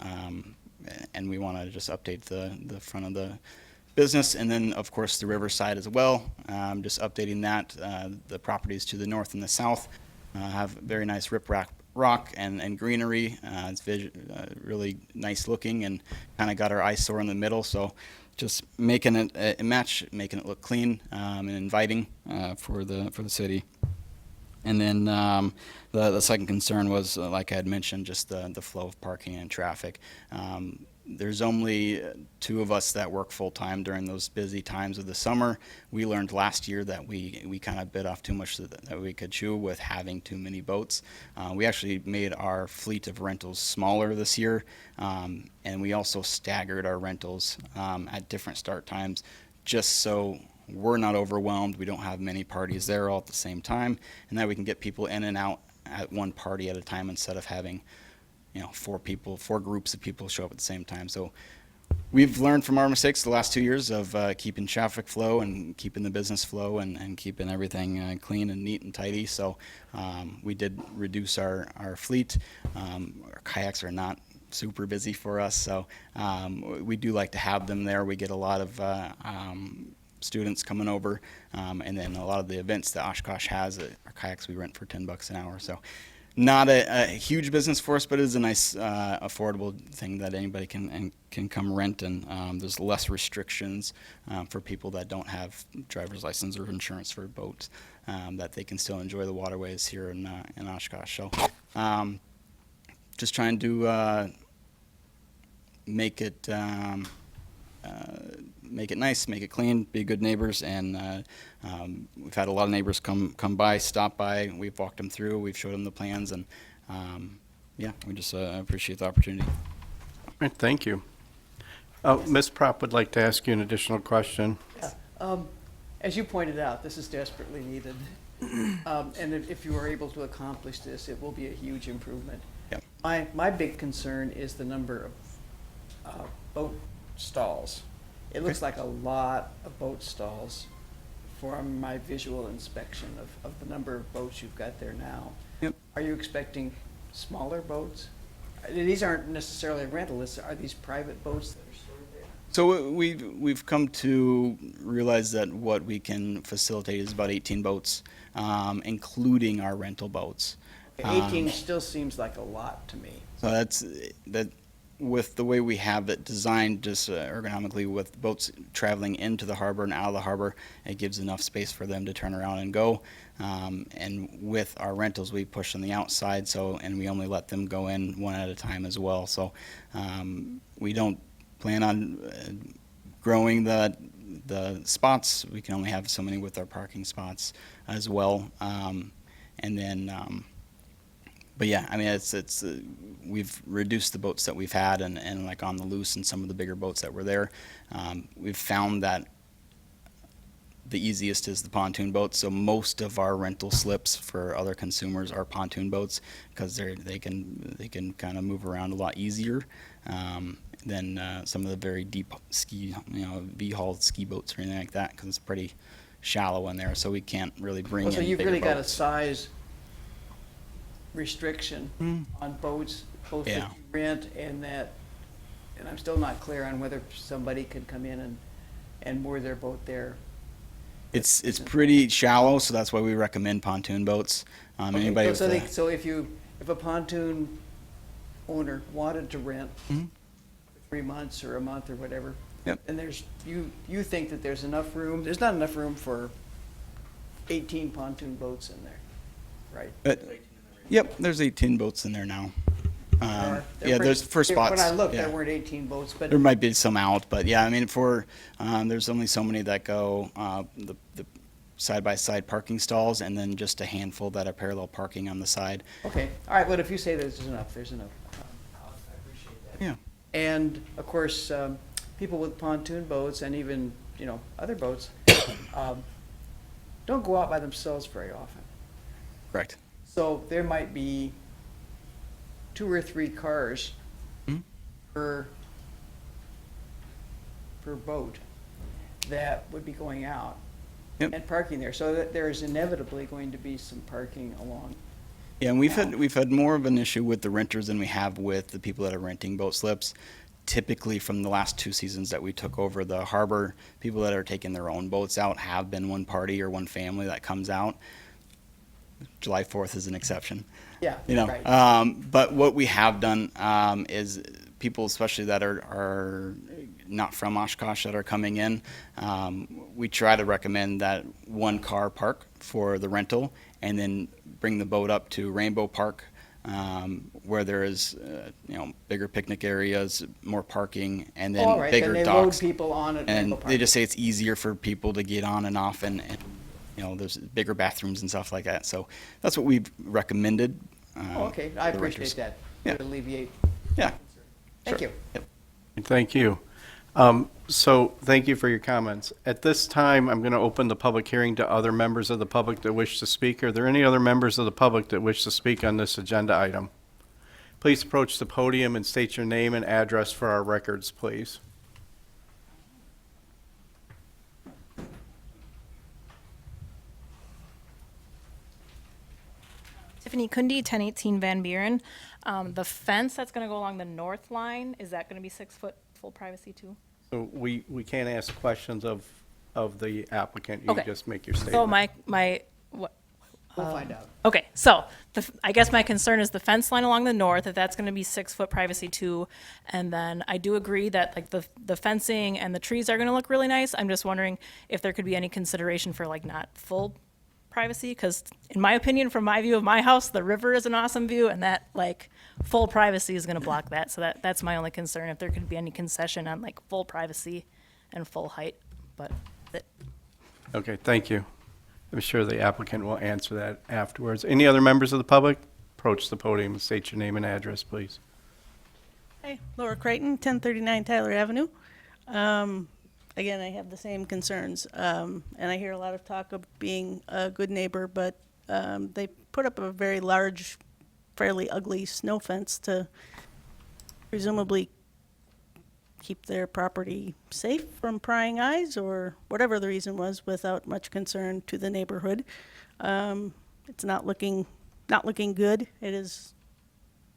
and we want to just update the front of the business, and then of course the riverside as well. Just updating that. The properties to the north and the south have very nice riprap rock and greenery. It's really nice looking, and kind of got our eyesore in the middle. So just making it a match, making it look clean and inviting for the city. And then the second concern was, like I had mentioned, just the flow of parking and traffic. There's only 2 of us that work full-time during those busy times of the summer. We learned last year that we kind of bit off too much that we could chew with having too many boats. We actually made our fleet of rentals smaller this year, and we also staggered our rentals at different start times, just so we're not overwhelmed. We don't have many parties there all at the same time, and that we can get people in and out at one party at a time instead of having 4 groups of people show up at the same time. So we've learned from our mistakes the last 2 years of keeping traffic flow and keeping the business flow and keeping everything clean and neat and tidy. So we did reduce our fleet. Our kayaks are not super busy for us, so we do like to have them there. We get a lot of students coming over, and then a lot of the events that Oshkosh has, our kayaks we rent for $10 an hour. So not a huge business for us, but it is a nice, affordable thing that anybody can come rent, and there's less restrictions for people that don't have driver's license or insurance for boats, that they can still enjoy the waterways here in Oshkosh. So just trying to make it nice, make it clean, be good neighbors, and we've had a lot of neighbors come by, stop by. We've walked them through, we've showed them the plans, and we just appreciate the opportunity. All right, thank you. Ms. Prop would like to ask you an additional question. As you pointed out, this is desperately needed. And if you are able to accomplish this, it will be a huge improvement. Yep. My big concern is the number of boat stalls. It looks like a lot of boat stalls from my visual inspection of the number of boats you've got there now. Yep. Are you expecting smaller boats? These aren't necessarily rental, are these private boats that are stored there? So we've come to realize that what we can facilitate is about 18 boats, including our rental boats. 18 still seems like a lot to me. So that with the way we have it designed, just ergonomically, with boats traveling into the harbor and out of the harbor, it gives enough space for them to turn around and go. And with our rentals, we push on the outside, and we only let them go in one at a time as well. So we don't plan on growing the spots. We can only have so many with our parking spots as well. And then. But yeah, I mean, we've reduced the boats that we've had and like on the loose and some of the bigger boats that were there. We've found that the easiest is the pontoon boats. So most of our rental slips for other consumers are pontoon boats because they can kind of move around a lot easier than some of the very deep ski, V-hull ski boats or anything like that because it's pretty shallow in there. So we can't really bring in So you've bigger really got a boats. size restriction on boats, both that Yeah. you rent and I'm still not clear on whether somebody could come in and moor their boat there. It's pretty shallow, so that's why we recommend pontoon boats. Okay, Anybody with so if a pontoon owner wanted to rent for 3 months or a month or whatever, Yep. and you think that there's enough room, there's not enough room for 18 pontoon boats in there, right? Yep, there's 18 boats in there now. There Yeah, were- there's for spots. When I looked, yeah. there weren't 18 boats, but There might be some out, but yeah, I mean, there's only so many that go the side-by-side parking stalls, and then just a handful that are parallel parking on the side. okay, all right, but if you say there's enough, there's enough. I appreciate that. Yeah. And of course, people with pontoon boats and even, other boats, don't go out by themselves very often. Correct. So there might be 2 or 3 cars per boat that would be going out Yep. and parking there. So that there is inevitably going to be some parking along. Yeah, and we've had more of an issue with the renters than we have with the people that are renting boat slips. Typically, from the last 2 seasons that we took over the harbor, people that are taking their own boats out have been one party or one family that comes out. July 4th is an exception. Yeah, right. But what we have done is people, especially that are not from Oshkosh that are coming in, we try to recommend that 1 car park for the rental and then bring the boat up to Rainbow Park where there is bigger picnic areas, more parking, and then All right, bigger then they docks. load people on at And Rainbow Park. they just say it's easier for people to get on and off and there's bigger bathrooms and stuff like that. So that's what we've recommended. Oh, okay, I for the appreciate renters. that. Yeah. Would alleviate. Yeah. Thank Sure. you. Yep. Thank you. So thank you for your comments. At this time, I'm going to open the public hearing to other members of the public that wish to speak. Are there any other members of the public that wish to speak on this agenda item? Please approach the podium and state your name and address for our records, please. Tiffany Kundy, 1018 Van Buren. The fence that's going to go along the north line, is that going to be 6 foot full privacy too? So we can't ask questions of the applicant. You Okay. just make your statement. So what? We'll find out. Okay, so I guess my concern is the fence line along the north, if that's going to be 6 foot privacy too. And then I do agree that like the fencing and the trees are going to look really nice. I'm just wondering if there could be any consideration for like not full privacy, because in my opinion, from my view of my house, the river is an awesome view, and that like full privacy is going to block that. So that's my only concern, if there could be any concession on like full privacy and full height. But Okay, thank you. I'm sure the applicant will answer that afterwards. Any other members of the public? Approach the podium and state your name and address, please. Hey, Laura Creighton, 1039 Tyler Avenue. Again, I have the same concerns, and I hear a lot of talk of being a good neighbor, but they put up a very large, fairly ugly snow fence to presumably keep their property safe from prying eyes, or whatever the reason was, without much concern to the neighborhood. It's not looking good. It is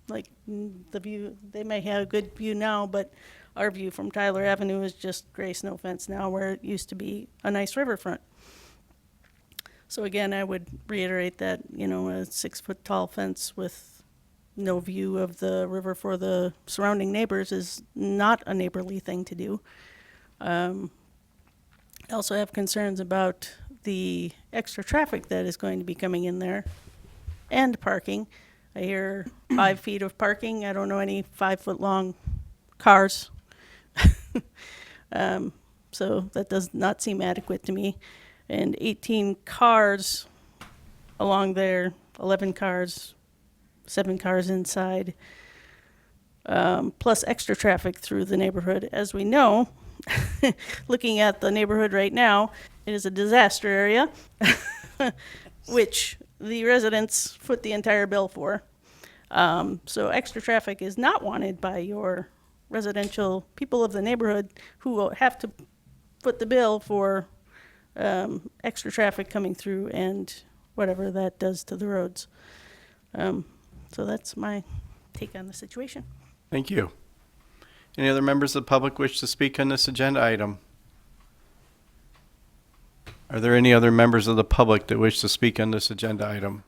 Like the view, they may have a good view now, but our view from Tyler Avenue is just gray snow fence now, where it used to be a nice riverfront. So again, I would reiterate that, you know, a 6-foot tall fence with no view of the river for the surrounding neighbors is not a neighborly thing to do. I also have concerns about the extra traffic that is going to be coming in there and parking. I hear 5 feet of parking. I don't know any 5-foot long cars. So that does not seem adequate to me. And 18 cars along there, 11 cars, 7 cars inside, plus extra traffic through the neighborhood. As we know, looking at the neighborhood right now, it is a disaster area, which the residents foot the entire bill for. So extra traffic is not wanted by your residential people of the neighborhood, who will have to foot the bill for extra traffic coming through and whatever that does to the roads. So that's my take on the situation. Thank you. Any other members of the public wish to speak on this agenda item? Are there any other members of the public that wish to speak on this agenda item?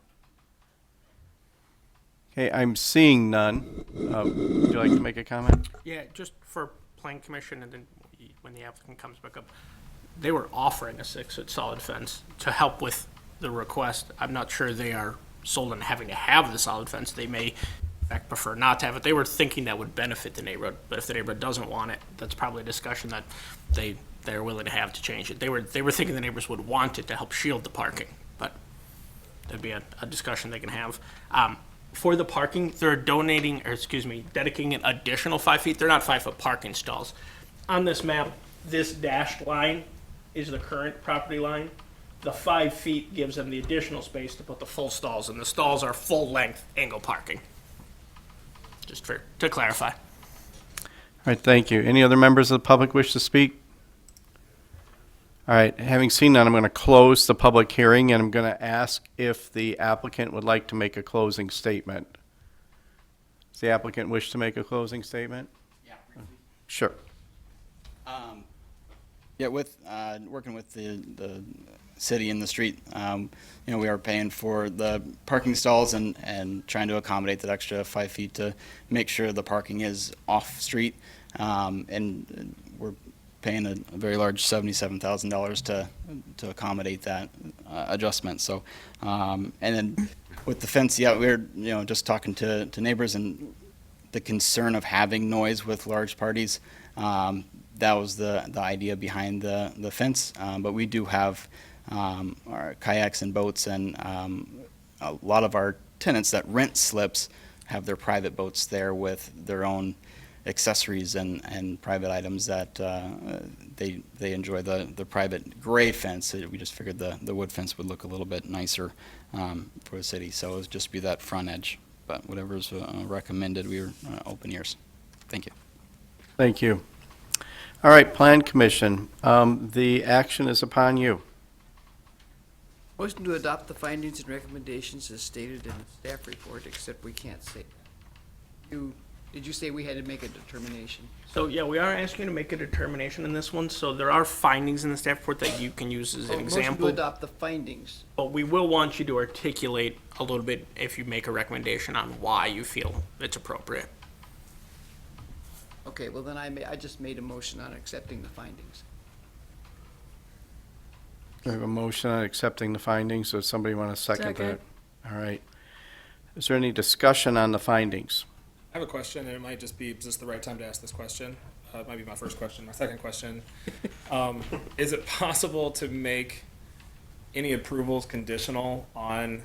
Okay, I'm seeing none. Would you like to make a comment? Yeah, just for Plan Commission, and then when the applicant comes back up, they were offering a 6-foot solid fence to help with the request. I'm not sure they are sold on having to have the solid fence. They may, in fact, prefer not to have it. They were thinking that would benefit the neighborhood, but if the neighborhood doesn't want it, that's probably a discussion that they're willing to have to change it. They were thinking the neighbors would want it to help shield the parking, but that'd be a discussion they can have. For the parking, they're dedicating an additional 5 feet. They're not 5-foot parking stalls. On this map, this dashed line is the current property line. The 5 feet gives them the additional space to put the full stalls, and the stalls are full-length angle parking. Just to clarify. All right, thank you. Any other members of the public wish to speak? All right, having seen that, I'm going to close the public hearing, and I'm going to ask if the applicant would like to make a closing statement. Does the applicant wish to make a closing statement? Yeah, briefly. Sure. Yeah, with working with the city and the street, you know, we are paying for the parking stalls and trying to accommodate that extra 5 feet to make sure the parking is off street, and we're paying a very large $77,000 to accommodate that adjustment. So, and then with the fence, yeah, we're just talking to neighbors, and the concern of having noise with large parties. That was the idea behind the fence. But we do have our kayaks and boats, and a lot of our tenants that rent slips have their private boats there with their own accessories and private items that they enjoy the private gray fence. We just figured the wood fence would look a little bit nicer for the city, so it would just be that front edge. But whatever's recommended, we were open ears. Thank you. Thank you. All right, Plan Commission, the action is upon you. Motion to adopt the findings and recommendations as stated in the staff report, except we can't say. Did you say we had to make a determination? So, yeah, we are asking you to make a determination in this one, so there are findings in the staff report that you can use as an example. Motion to adopt the findings. But we will want you to articulate a little bit if you make a recommendation on why you feel it's appropriate. Okay, well then I just made a motion on accepting the findings. We have a motion on accepting the findings. Does somebody want to second that? All right. Is there any discussion on the findings? I have a question, and it might just be, is this the right time to ask this question? It might be my first question. My second question, is it possible to make any approvals conditional on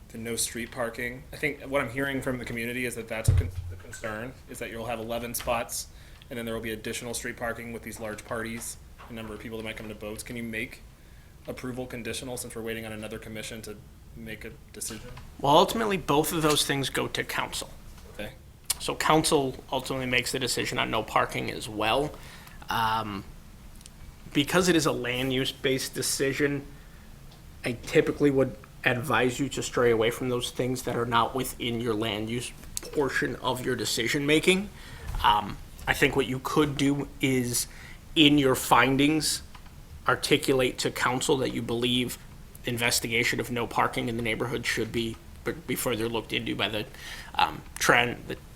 the no street parking? I think what I'm hearing from the community is that that's the concern, is that you'll have 11 spots, and then there will be additional street parking with these large parties, a number of people that might come to boats. Can you make approval conditional, since we're waiting on another commission to make a decision? Well, ultimately, both of those things go to council. Okay. So council ultimately makes the decision on no parking as well. Because it is a land use based decision, I typically would advise you to stray away from those things that are not within your land use portion of your decision-making. I think what you could do is, in your findings, articulate to council that you believe investigation of no parking in the neighborhood should be further looked into by the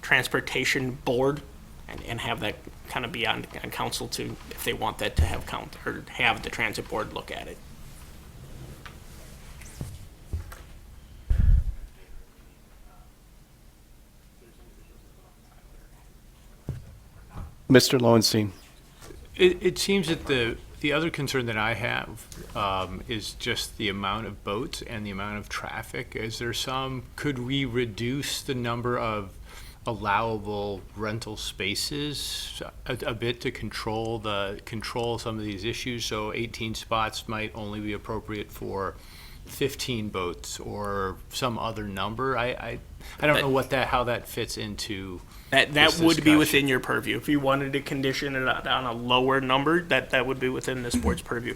transportation board, and have that kind of be on council to, if they want that, to have have the transit board look at it. Mr. Lowenstein. It seems that the other concern that I have is just the amount of boats and the amount of traffic. Could we reduce the number of allowable rental spaces a bit to control some of these issues? So 18 spots might only be appropriate for 15 boats or some other number. I don't know how that fits into That would be within your purview. If you wanted to condition it on a lower number, that would be within this board's purview.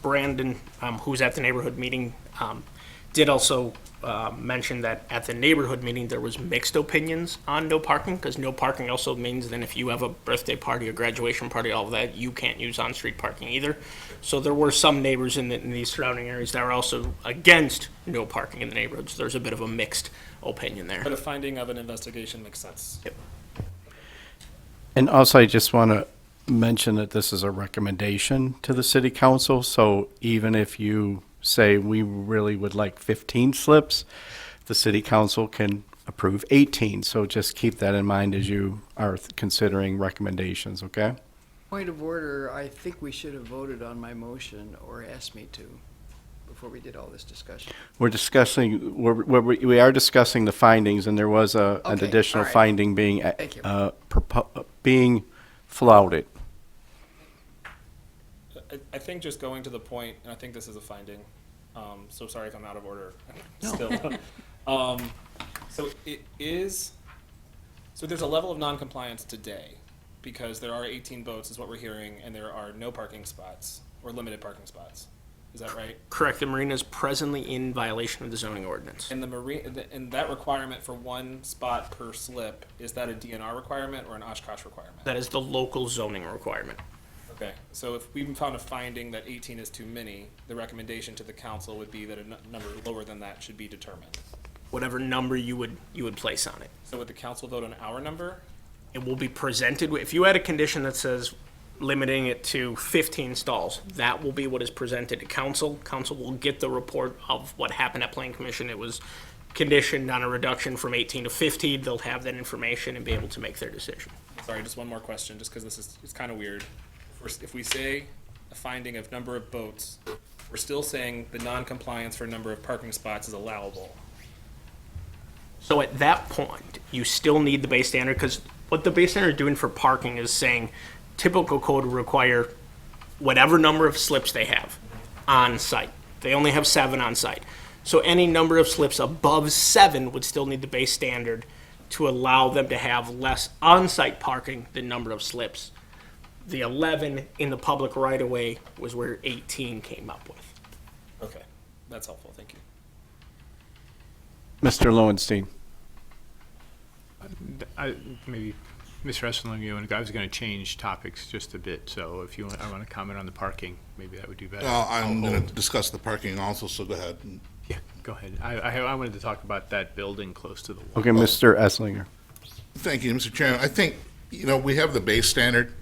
Brandon, who's at the neighborhood meeting, did also mention that at the neighborhood meeting, there was mixed opinions on no parking, because no parking also means then if you have a birthday party, a graduation party, all of that, you can't use on-street parking either. So there were some neighbors in these surrounding areas that were also against no parking in the neighborhood. So there's a bit of a mixed opinion there. But a finding of an investigation makes sense. Yep. And also, I just want to mention that this is a recommendation to the city council, so even if you say we really would like 15 slips, the city council can approve 18. So just keep that in mind as you are considering recommendations, okay? Point of order, I think we should have voted on my motion or asked me to before we did all this discussion. We are discussing the findings, and there was an Okay, additional all right. finding being Thank you. being flouted. I think just going to the point, and I think this is a finding, so sorry if I'm out of order. Still. So there's a level of non-compliance today, because there are 18 boats is what we're hearing, and there are no parking spots, or limited parking spots. Is that right? Correct. The marina is presently in violation of the zoning ordinance. And and that requirement for 1 spot per slip, is that a DNR requirement or an Oshkosh requirement? That is the local zoning requirement. Okay, so if we found a finding that 18 is too many, the recommendation to the council would be that a number lower than that should be determined. Whatever number you would place on it. So would the council vote on our number? It will be presented, if you had a condition that says limiting it to 15 stalls, that will be what is presented to council. Council will get the report of what happened at Plan Commission. It was conditioned on a reduction from 18 to 15. They'll have that information and be able to make their decision. Sorry, just one more question, just because it's kind of weird. If we say a finding of number of boats, we're still saying the non-compliance for number of parking spots is allowable. So at that point, you still need the base standard, because what the base standard is doing for parking is saying typical code would require whatever number of slips they have on site. They only have 7 on site. So any number of slips above 7 would still need the base standard to allow them to have less on-site parking than number of slips. The 11 in the public right-of-way was where 18 came up with. Okay, that's helpful, thank you. Mr. Lowenstein. Maybe, Mr. Esselin, I was going to change topics just a bit, so if I want to comment on the parking, maybe that would do better. Well, I'm going to discuss the parking also, so go ahead. Yeah, go ahead. I wanted to talk about that building close to the wall. Okay, Mr. Esslinger. Thank you, Mr. Chairman. I think, we have the base standard,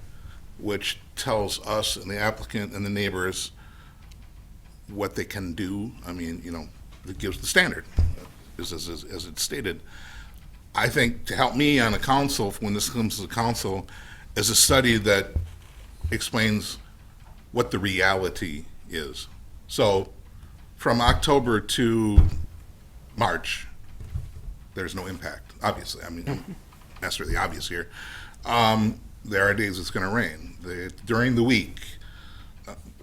which tells us and the applicant and the neighbors what they can do. I mean, it gives the standard, as it's stated. I think to help me on the council, when this comes to the council, is a study that explains what the reality is. So from October to March, there's no impact, obviously. I mean, that's really obvious here. There are days it's going to rain. During the week,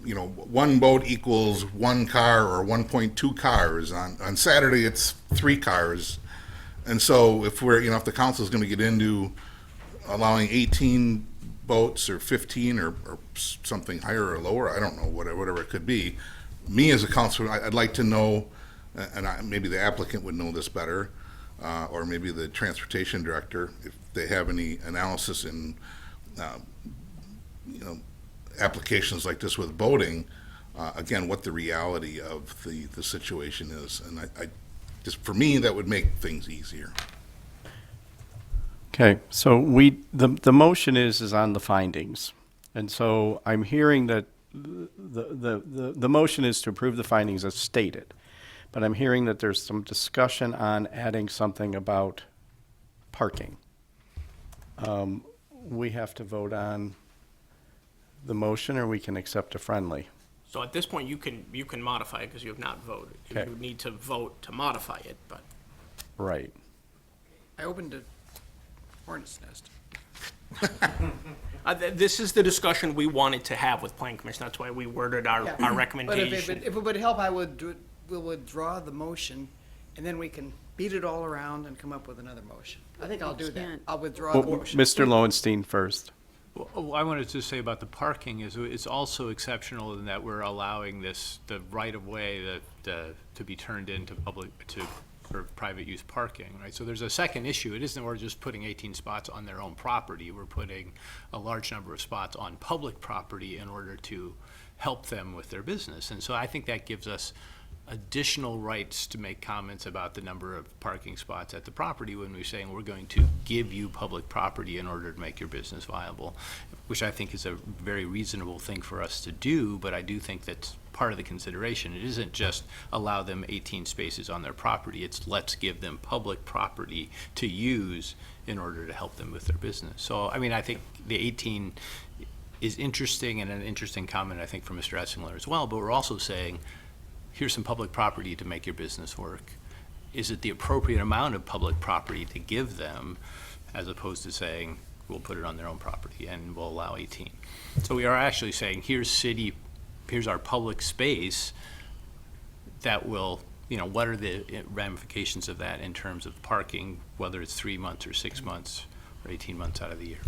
1 boat equals 1 car or 1.2 cars. On Saturday, it's 3 cars. And so if if the council is going to get into allowing 18 boats or 15 or something higher or lower, I don't know, whatever it could be, me as a councilor, I'd like to know, and maybe the applicant would know this better, or maybe the transportation director, if they have any analysis in, applications like this with boating, again, what the reality of the situation is. And I just, for me, that would make things easier. Okay, so the motion is on the findings. And so I'm hearing that the motion is to approve the findings as stated. But I'm hearing that there's some discussion on adding something about parking. We have to vote on the motion, or we can accept a friendly. So at this point, you can modify it because you have not voted. Okay. You would need to vote to modify it, but. Right. I opened a hornet's nest. This is the discussion we wanted to have with Plan Commission. That's why we worded our But recommendation. if it would help, we'll withdraw the motion, and then we can beat it all around and come up with another motion. I think I'll do that. can't. I'll withdraw Well, the motion. Mr. Lowenstein first. Well, I wanted to say about the parking is it's also exceptional in that we're allowing the right-of-way to be turned into for private use parking, right? So there's a second issue. It isn't we're just putting 18 spots on their own property. We're putting a large number of spots on public property in order to help them with their business. And so I think that gives us additional rights to make comments about the number of parking spots at the property when we're saying we're going to give you public property in order to make your business viable, which I think is a very reasonable thing for us to do, but I do think that's part of the consideration. It isn't just allow them 18 spaces on their property, it's let's give them public property to use in order to help them with their business. So, I mean, I think the 18 is interesting and an interesting comment, I think, from Mr. Essingler as well, but we're also saying, here's some public property to make your business work. Is it the appropriate amount of public property to give them, as opposed to saying, we'll put it on their own property and we'll allow 18? So we are actually saying, here's our public space that will, what are the ramifications of that in terms of parking, whether it's 3 months or 6 months or 18 months out of the year.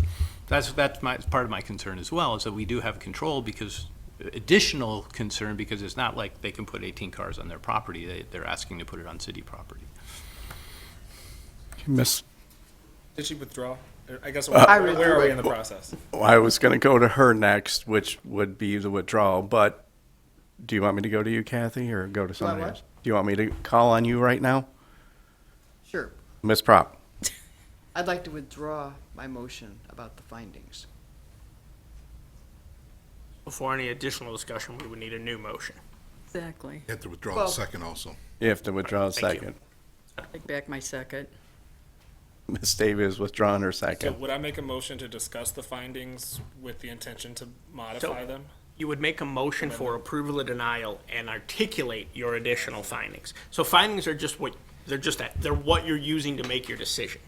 That's part of my concern as well, is that we do have control additional concern because it's not like they can put 18 cars on their property. They're asking to put it on city property. Miss, Did she withdraw? I guess, I where are withdrew we it. in the process? I was going to go to her next, which would be the withdrawal, but do you want me to go to you, Kathy, or go to somebody what? else? Do you want me to call on you right now? Sure. Ms. Prop? I'd like to withdraw my motion about the findings. Before any additional discussion, we would need a new motion. Exactly. You have to withdraw Well- the second also. You have to withdraw a Thank you. second. Take back my second. Ms. Davis withdrawn her So second. would I make a motion to discuss the findings with the intention to modify them? You would make a motion for approval or denial and articulate your additional findings. So findings are just they're what you're using to make your decision.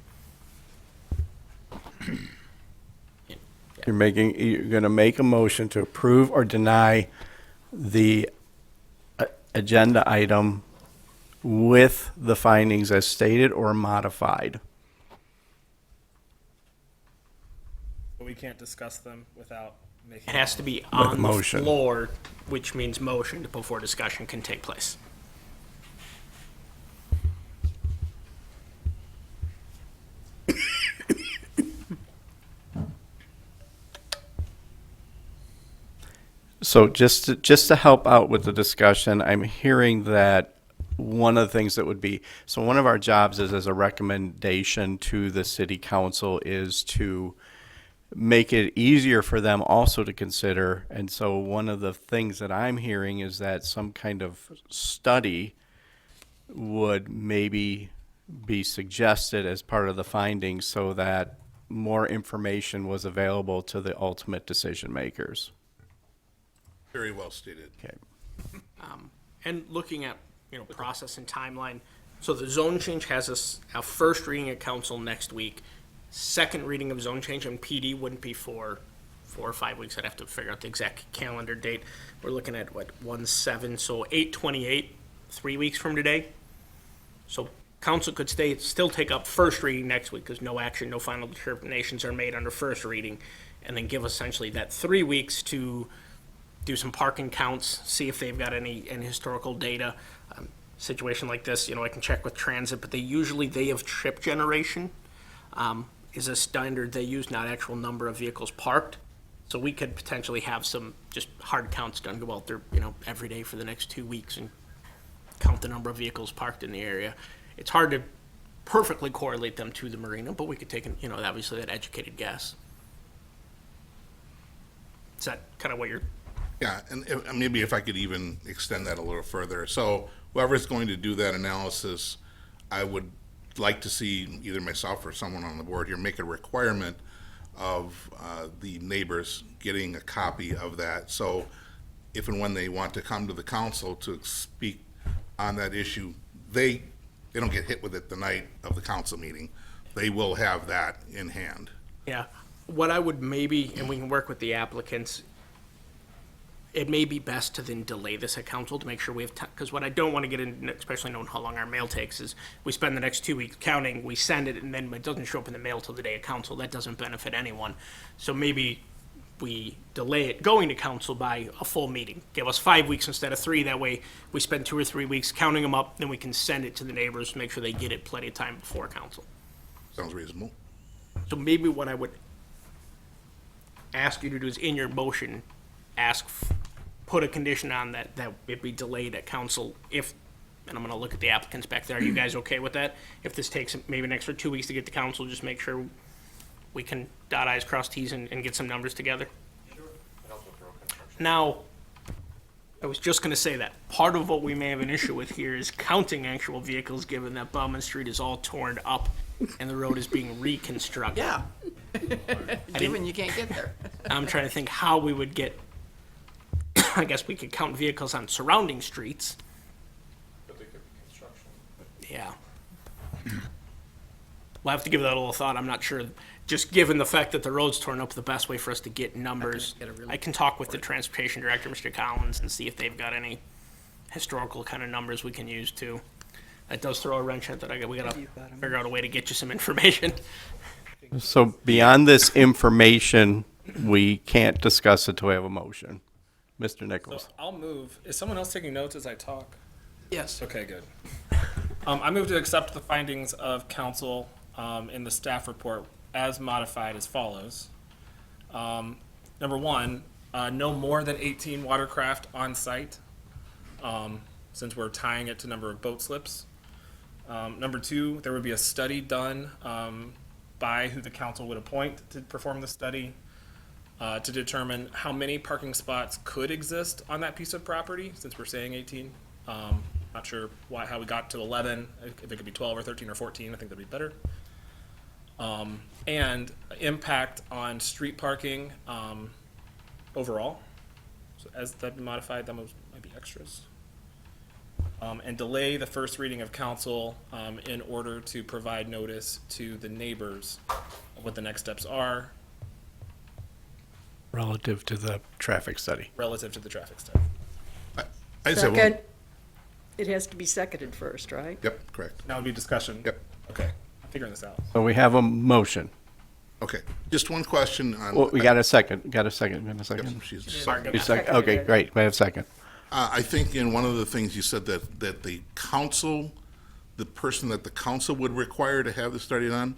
You're going to make a motion to approve or deny the agenda item with the findings as stated or modified. We can't discuss them without making. It has to be With on the motion. floor, which means motion before discussion can take place. So just to help out with the discussion, I'm hearing that one of the things that would be, so one of our jobs is as a recommendation to the city council is to make it easier for them also to consider. And so one of the things that I'm hearing is that some kind of study would maybe be suggested as part of the findings so that more information was available to the ultimate decision makers. Very well stated. Okay. And looking at, process and timeline, so the zone change has a first reading at council next week. Second reading of zone change and PD wouldn't be for 4 or 5 weeks. I'd have to figure out the exact calendar date. We're looking at 1/7, so 8/28, 3 weeks from today. So council could still take up first reading next week because no action, no final determinations are made under first reading, and then give essentially that 3 weeks to do some parking counts, see if they've got any historical data. situation like this, you know, I can check with transit, but they have trip generation, is a standard they use, not actual number of vehicles parked. So we could potentially have some just hard counts done, go out there, you know, every day for the next 2 weeks and count the number of vehicles parked in the area. It's hard to perfectly correlate them to the marina, but we could take, you know, obviously that educated guess. Is that kind of what you're? Yeah, and maybe if I could even extend that a little further. So whoever's going to do that analysis, I would like to see either myself or someone on the board here make a requirement of the neighbors getting a copy of that. So if and when they want to come to the council to speak on that issue, they don't get hit with it the night of the council meeting. They will have that in hand. Yeah, what I would maybe, and we can work with the applicants, it may be best to then delay this at council to make sure we have time, because what I don't want to get in, especially knowing how long our mail takes, is we spend the next 2 weeks counting, we send it, and then it doesn't show up in the mail till the day of council. That doesn't benefit anyone. So maybe we delay it going to council by a full meeting. Give us 5 weeks instead of 3. That way we spend 2 or 3 weeks counting them up, then we can send it to the neighbors to make sure they get it plenty of time before council. Sounds reasonable. So maybe what I would ask you to do is in your motion, put a condition on that it be delayed at council if, and I'm gonna look at the applicants back there, are you guys okay with that? If this takes maybe an extra 2 weeks to get to council, just make sure we can dot i's, cross t's, and get some numbers together. Now, I was just gonna say that, part of what we may have an issue with here is counting actual vehicles, given that Bauman Street is all torn up and the road is being reconstructed. Yeah. Given you can't get there. I'm trying to think how we would get, I guess we could count vehicles on surrounding streets. But they could be construction. Yeah. We'll have to give that a little thought. I'm not sure, just given the fact that the road's torn up, the best way for us to get numbers. I can talk with the transportation director, Mr. Collins, and see if they've got any historical kind of numbers we can use too. That does throw a wrench at that. We gotta figure out a way to get you some information. So beyond this information, we can't discuss it till we have a motion. Mr. Nichols. So I'll move. Is someone else taking notes as I talk? Yes. Okay, good. I move to accept the findings of council in the staff report as modified as follows. Number one, no more than 18 watercraft on site, since we're tying it to number of boat slips. Number two, there would be a study done by who the council would appoint to perform the study to determine how many parking spots could exist on that piece of property, since we're saying 18. Not sure how we got to 11, if it could be 12 or 13 or 14, I think that'd be better. And impact on street parking overall. So as that be modified, that might be extras. And delay the first reading of council in order to provide notice to the neighbors of what the next steps are Relative to the traffic study. relative to the traffic study. I just have one. Second, it has to be seconded first, right? Yep, correct. Now would be discussion. Yep. Okay, I'm figuring this out. So we have a motion. Okay, just one question on. Well, we got a second. Got a second. Yep, she's- You second? Okay, great. We have a second. I think in one of the things you said that the council, the person that the council would require to have the study done,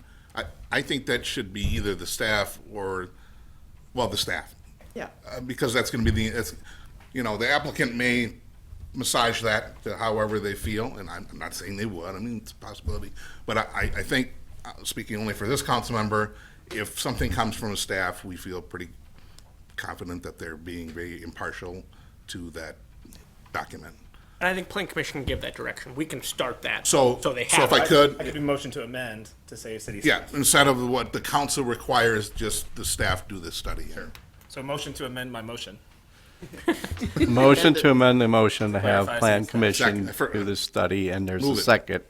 I think that should be either the staff or, well, the staff. Yeah. Because that's gonna be the applicant may massage that to however they feel, and I'm not saying they would, I mean, it's a possibility. But I think, speaking only for this council member, if something comes from a staff, we feel pretty confident that they're being very impartial to that document. And I think Plan Commission can give that direction. We can start that. So they if have I it. could, I could do motion to amend to say city. yeah, instead of what the council requires, just the staff do this study. So motion to amend my motion. Motion to amend the motion to have Clarify Plan some stuff. Commission Second. do the study, and there's a Move it. second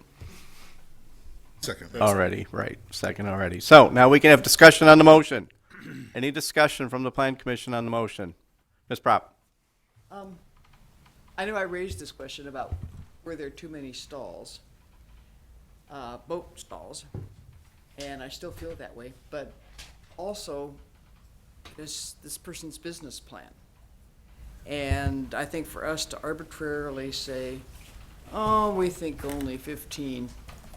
Second. already, right, second already. So now we can have discussion on the motion. Any discussion from the Plan Commission on the motion? Ms. Prop? I know I raised this question about were there too many stalls, boat stalls, and I still feel that way, but also this person's business plan. And I think for us to arbitrarily say, Oh, we think only 15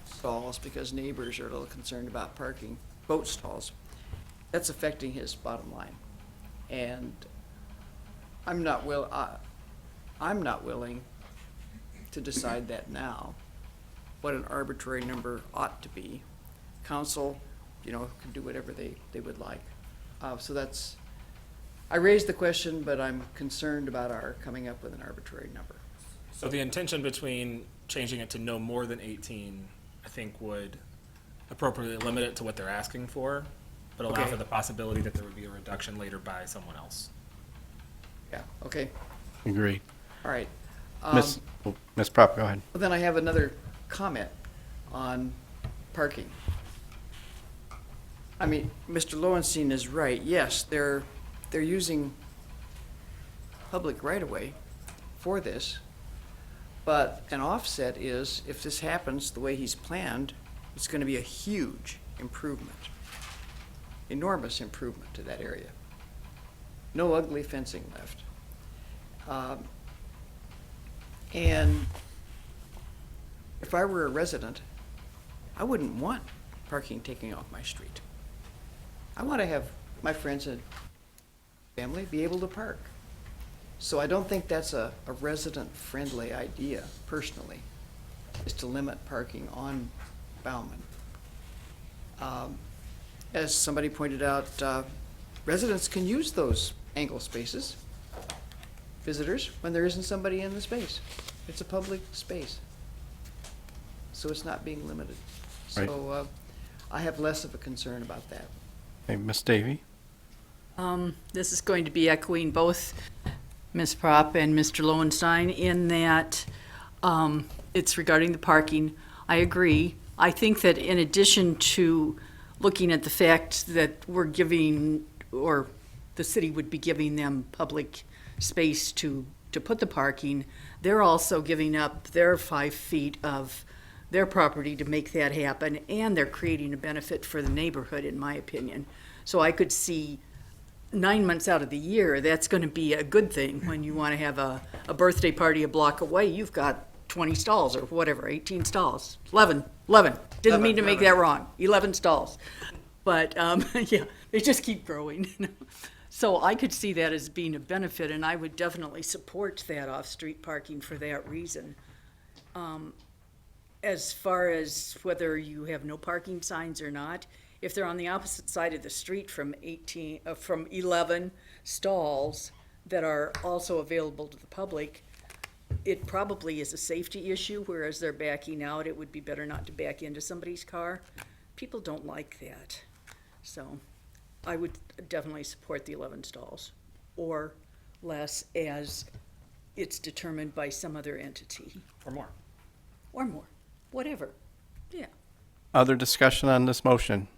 stalls because neighbors are a little concerned about parking, boat stalls. That's affecting his bottom line. And I'm not willing to decide that now, what an arbitrary number ought to be. Council, can do whatever they would like. So that's, I raised the question, but I'm concerned about our coming up with an arbitrary number. So the intention between changing it to no more than 18, I think would appropriately limit it to what they're asking for, but allow Okay. for the possibility that there would be a reduction later by someone else. Yeah, okay, Agreed. all right. Ms. Prop, go ahead. Well, then I have another comment on parking. I mean, Mr. Lowenstein is right. Yes, they're using public right-of-way for this, but an offset is, if this happens the way he's planned, it's gonna be a huge improvement, enormous improvement to that area. No ugly fencing left. And if I were a resident, I wouldn't want parking taking off my street. I want to have my friends and family be able to park. So I don't think that's a resident-friendly idea, personally, is to limit parking on Bauman. As somebody pointed out, residents can use those angle spaces, visitors, when there isn't somebody in the space. It's a public space. So it's not being limited. Right. So I have less of a concern about that. Hey, Ms. Davy? This is going to be echoing both Ms. Prop and Mr. Lowenstein in that it's regarding the parking. I agree. I think that in addition to looking at the fact that we're giving, or the city would be giving them public space to put the parking, they're also giving up their 5 feet of their property to make that happen, and they're creating a benefit for the neighborhood, in my opinion. So I could see 9 months out of the year, that's going to be a good thing. When you want to have a birthday party a block away, you've got 20 stalls or whatever, 18 stalls, 11. Didn't mean to make that wrong, 11 stalls. But, yeah, they just keep growing. So I could see that as being a benefit, and I would definitely support that off-street parking for that reason. As far as whether you have no parking signs or not, if they're on the opposite side of the street from 11 stalls that are also available to the public, it probably is a safety issue, whereas they're backing out, it would be better not to back into somebody's car. People don't like that. So I would definitely support the 11 stalls, or less, as it's determined by some other entity. Or more. Or more, whatever, yeah. Other discussion on this motion?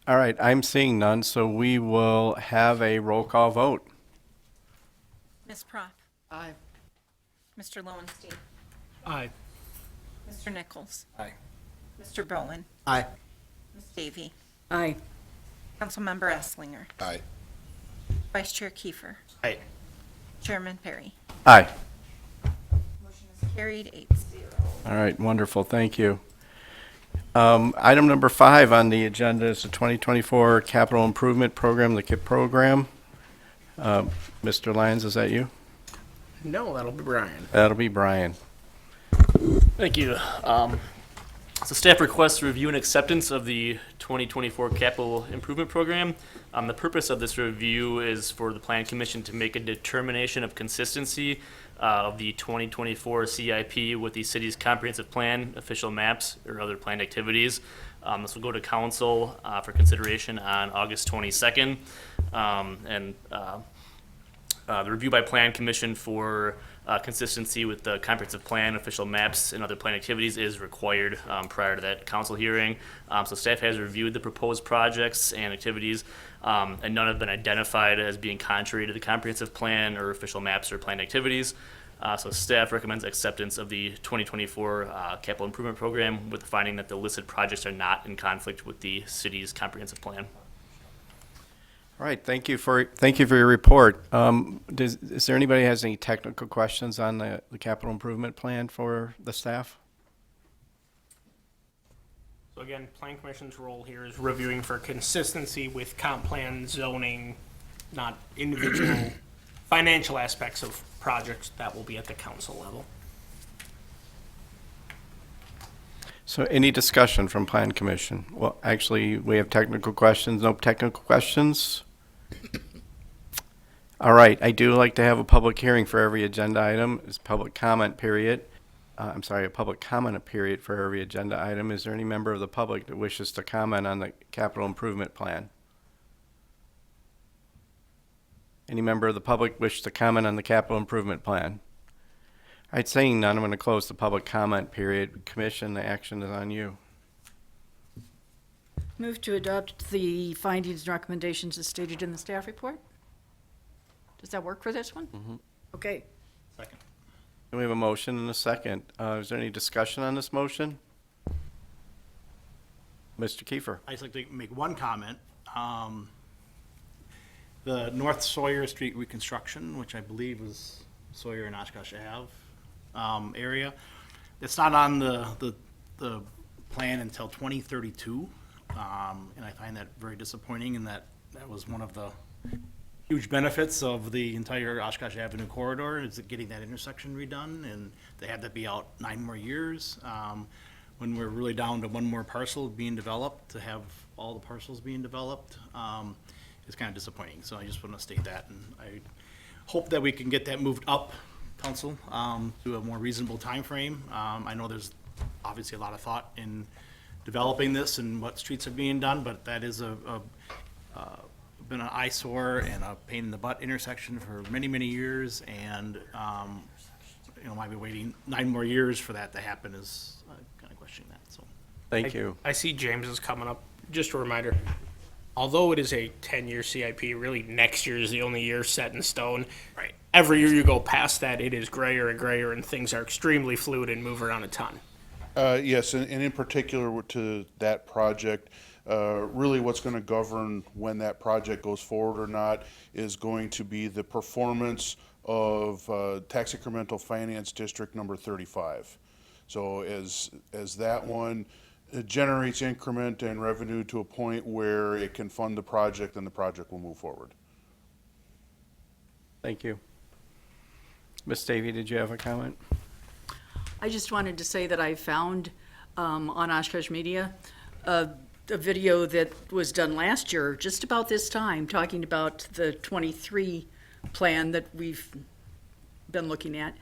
All right, I'm seeing none, so we will have a roll call vote. Ms. Prop, Aye. Mr. Lowenstein, Aye. Mr. Nichols, Aye. Mr. Bowen, Aye. Ms. Davy, Aye. Councilmember Esslinger, Aye. Vice Chair Kiefer, Aye. Chairman Perry. Aye. Motion is carried 8-0. All right, wonderful, thank you. Item number 5 on the agenda is the 2024 Capital Improvement Program, the KIP program. Mr. Lyons, is that you? No, that'll be Brian. That'll be Brian. Thank you. So staff requests review and acceptance of the 2024 Capital Improvement Program. The purpose of this review is for the Plan Commission to make a determination of consistency of the 2024 CIP with the city's comprehensive plan, official maps, or other planned activities. This will go to council for consideration on August 22nd. The review by Plan Commission for consistency with the comprehensive plan, official maps, and other plan activities is required prior to that council hearing. So staff has reviewed the proposed projects and activities, and none have been identified as being contrary to the comprehensive plan or official maps or planned activities. So staff recommends acceptance of the 2024 capital improvement program with the finding that the listed projects are not in conflict with the city's comprehensive plan. All right, thank you for your report. Is there anybody who has any technical questions on the capital improvement plan for the staff? So again, Plan Commission's role here is reviewing for consistency with comp plan zoning, not individual financial aspects of projects that will be at the council level. So any discussion from Plan Commission? Well, actually, we have technical questions. No technical questions? All right, I do like to have a public hearing for every agenda item. It's public comment period. A public comment period for every agenda item. Is there any member of the public that wishes to comment on the capital improvement plan? Any member of the public wish to comment on the capital improvement plan? All right, saying none, I'm going to close the public comment period. Commission, the action is on you. Move to adopt the findings and recommendations as stated in the staff report. Does that work for this one? Mm-hmm. Okay. Second. We have a motion and a second. Is there any discussion on this motion? Mr. Kiefer. I'd just like to make one comment. The North Sawyer Street reconstruction, which I believe was Sawyer and Oshkosh Ave area, it's not on the plan until 2032, and I find that very disappointing. And that was one of the huge benefits of the entire Oshkosh Avenue corridor, is getting that intersection redone, and they had to be out 9 more years. When we're really down to one more parcel being developed, to have all the parcels being developed is kind of disappointing. So I just want to state that, and I hope that we can get that moved up, council, to a more reasonable time frame. I know there's obviously a lot of thought in developing this and what streets are being done, but that is been an eyesore and a pain in the butt intersection for many, many years, and might be waiting 9 more years for that to happen is kind of questioning that. So, Thank you. I see James is coming up. Just a reminder, although it is a 10-year CIP, really next year is the only year set in stone. Right. Every year you go past that, it is grayer and grayer, and things are extremely fluid and move around a ton. Yes, and in particular to that project, really what's going to govern when that project goes forward or not is going to be the performance of tax incremental finance district number 35. So as that one generates increment and revenue to a point where it can fund the project, then the project will move forward. Thank you. Ms. Davy, did you have a comment? I just wanted to say that I found on Oshkosh Media a video that was done last year, just about this time, talking about the 23 plan that we've been looking at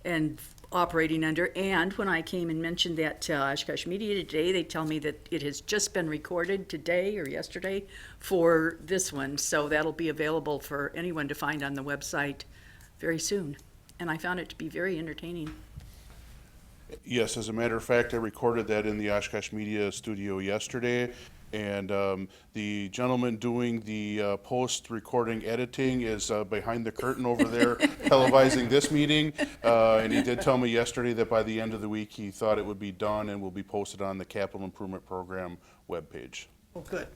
and operating under. And when I came and mentioned that to Oshkosh Media today, they tell me that it has just been recorded today or yesterday for this one. So that'll be available for anyone to find on the website very soon. And I found it to be very entertaining. Yes, as a matter of fact, I recorded that in the Oshkosh Media studio yesterday, and the gentleman doing the post-recording editing is behind the curtain over there televising this meeting, and he did tell me yesterday that by the end of the week he thought it would be done and will be posted on the Capital Improvement Program webpage. Oh, good.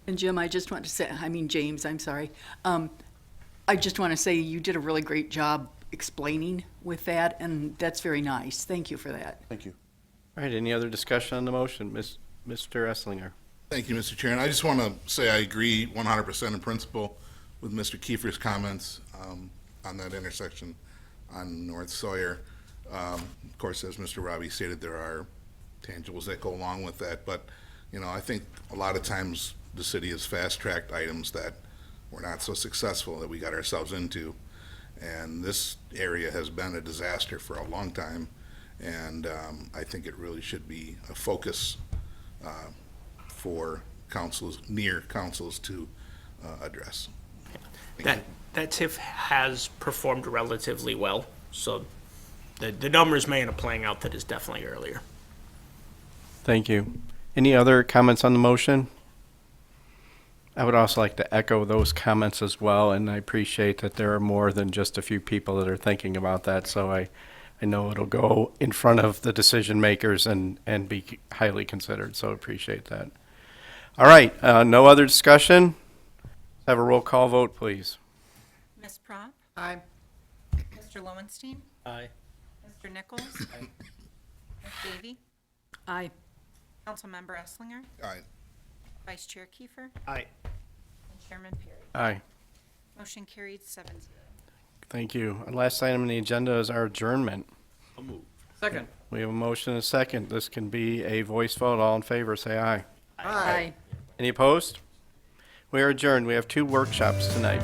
And Jim, I just want to say, James, I'm sorry. I just want to say you did a really great job explaining with that, and that's very nice. Thank you for that. Thank you. All right, any other discussion on the motion? Mr. Esslinger. Thank you, Mr. Chair. And I just want to say I agree 100% in principle with Mr. Kiefer's comments on that intersection on North Sawyer. Of course, as Mr. Robbie stated, there are tangibles that go along with that. But, I think a lot of times the city has fast-tracked items that were not so successful that we got ourselves into. And this area has been a disaster for a long time, and I think it really should be a focus for near councils to address. That TIF has performed relatively well, so the numbers may end up playing out that is definitely earlier. Thank you. Any other comments on the motion? I would also like to echo those comments as well, and I appreciate that there are more than just a few people that are thinking about that, so I know it'll go in front of the decision makers and be highly considered, so appreciate that. All right, no other discussion? Have a roll call vote, please. Ms. Prop, Aye. Mr. Lowenstein, Aye. Mr. Nichols, Ms. Davy, Aye. Councilmember Esslinger, Aye. Vice Chair Kiefer, Aye. and Chairman Perry. Aye. Motion carried 7-0. Thank you. Our last item on the agenda is our adjournment. Second. We have a motion and a second. This can be a voice vote. All in favor, say aye. Aye. Any opposed? We are adjourned. We have 2 workshops tonight.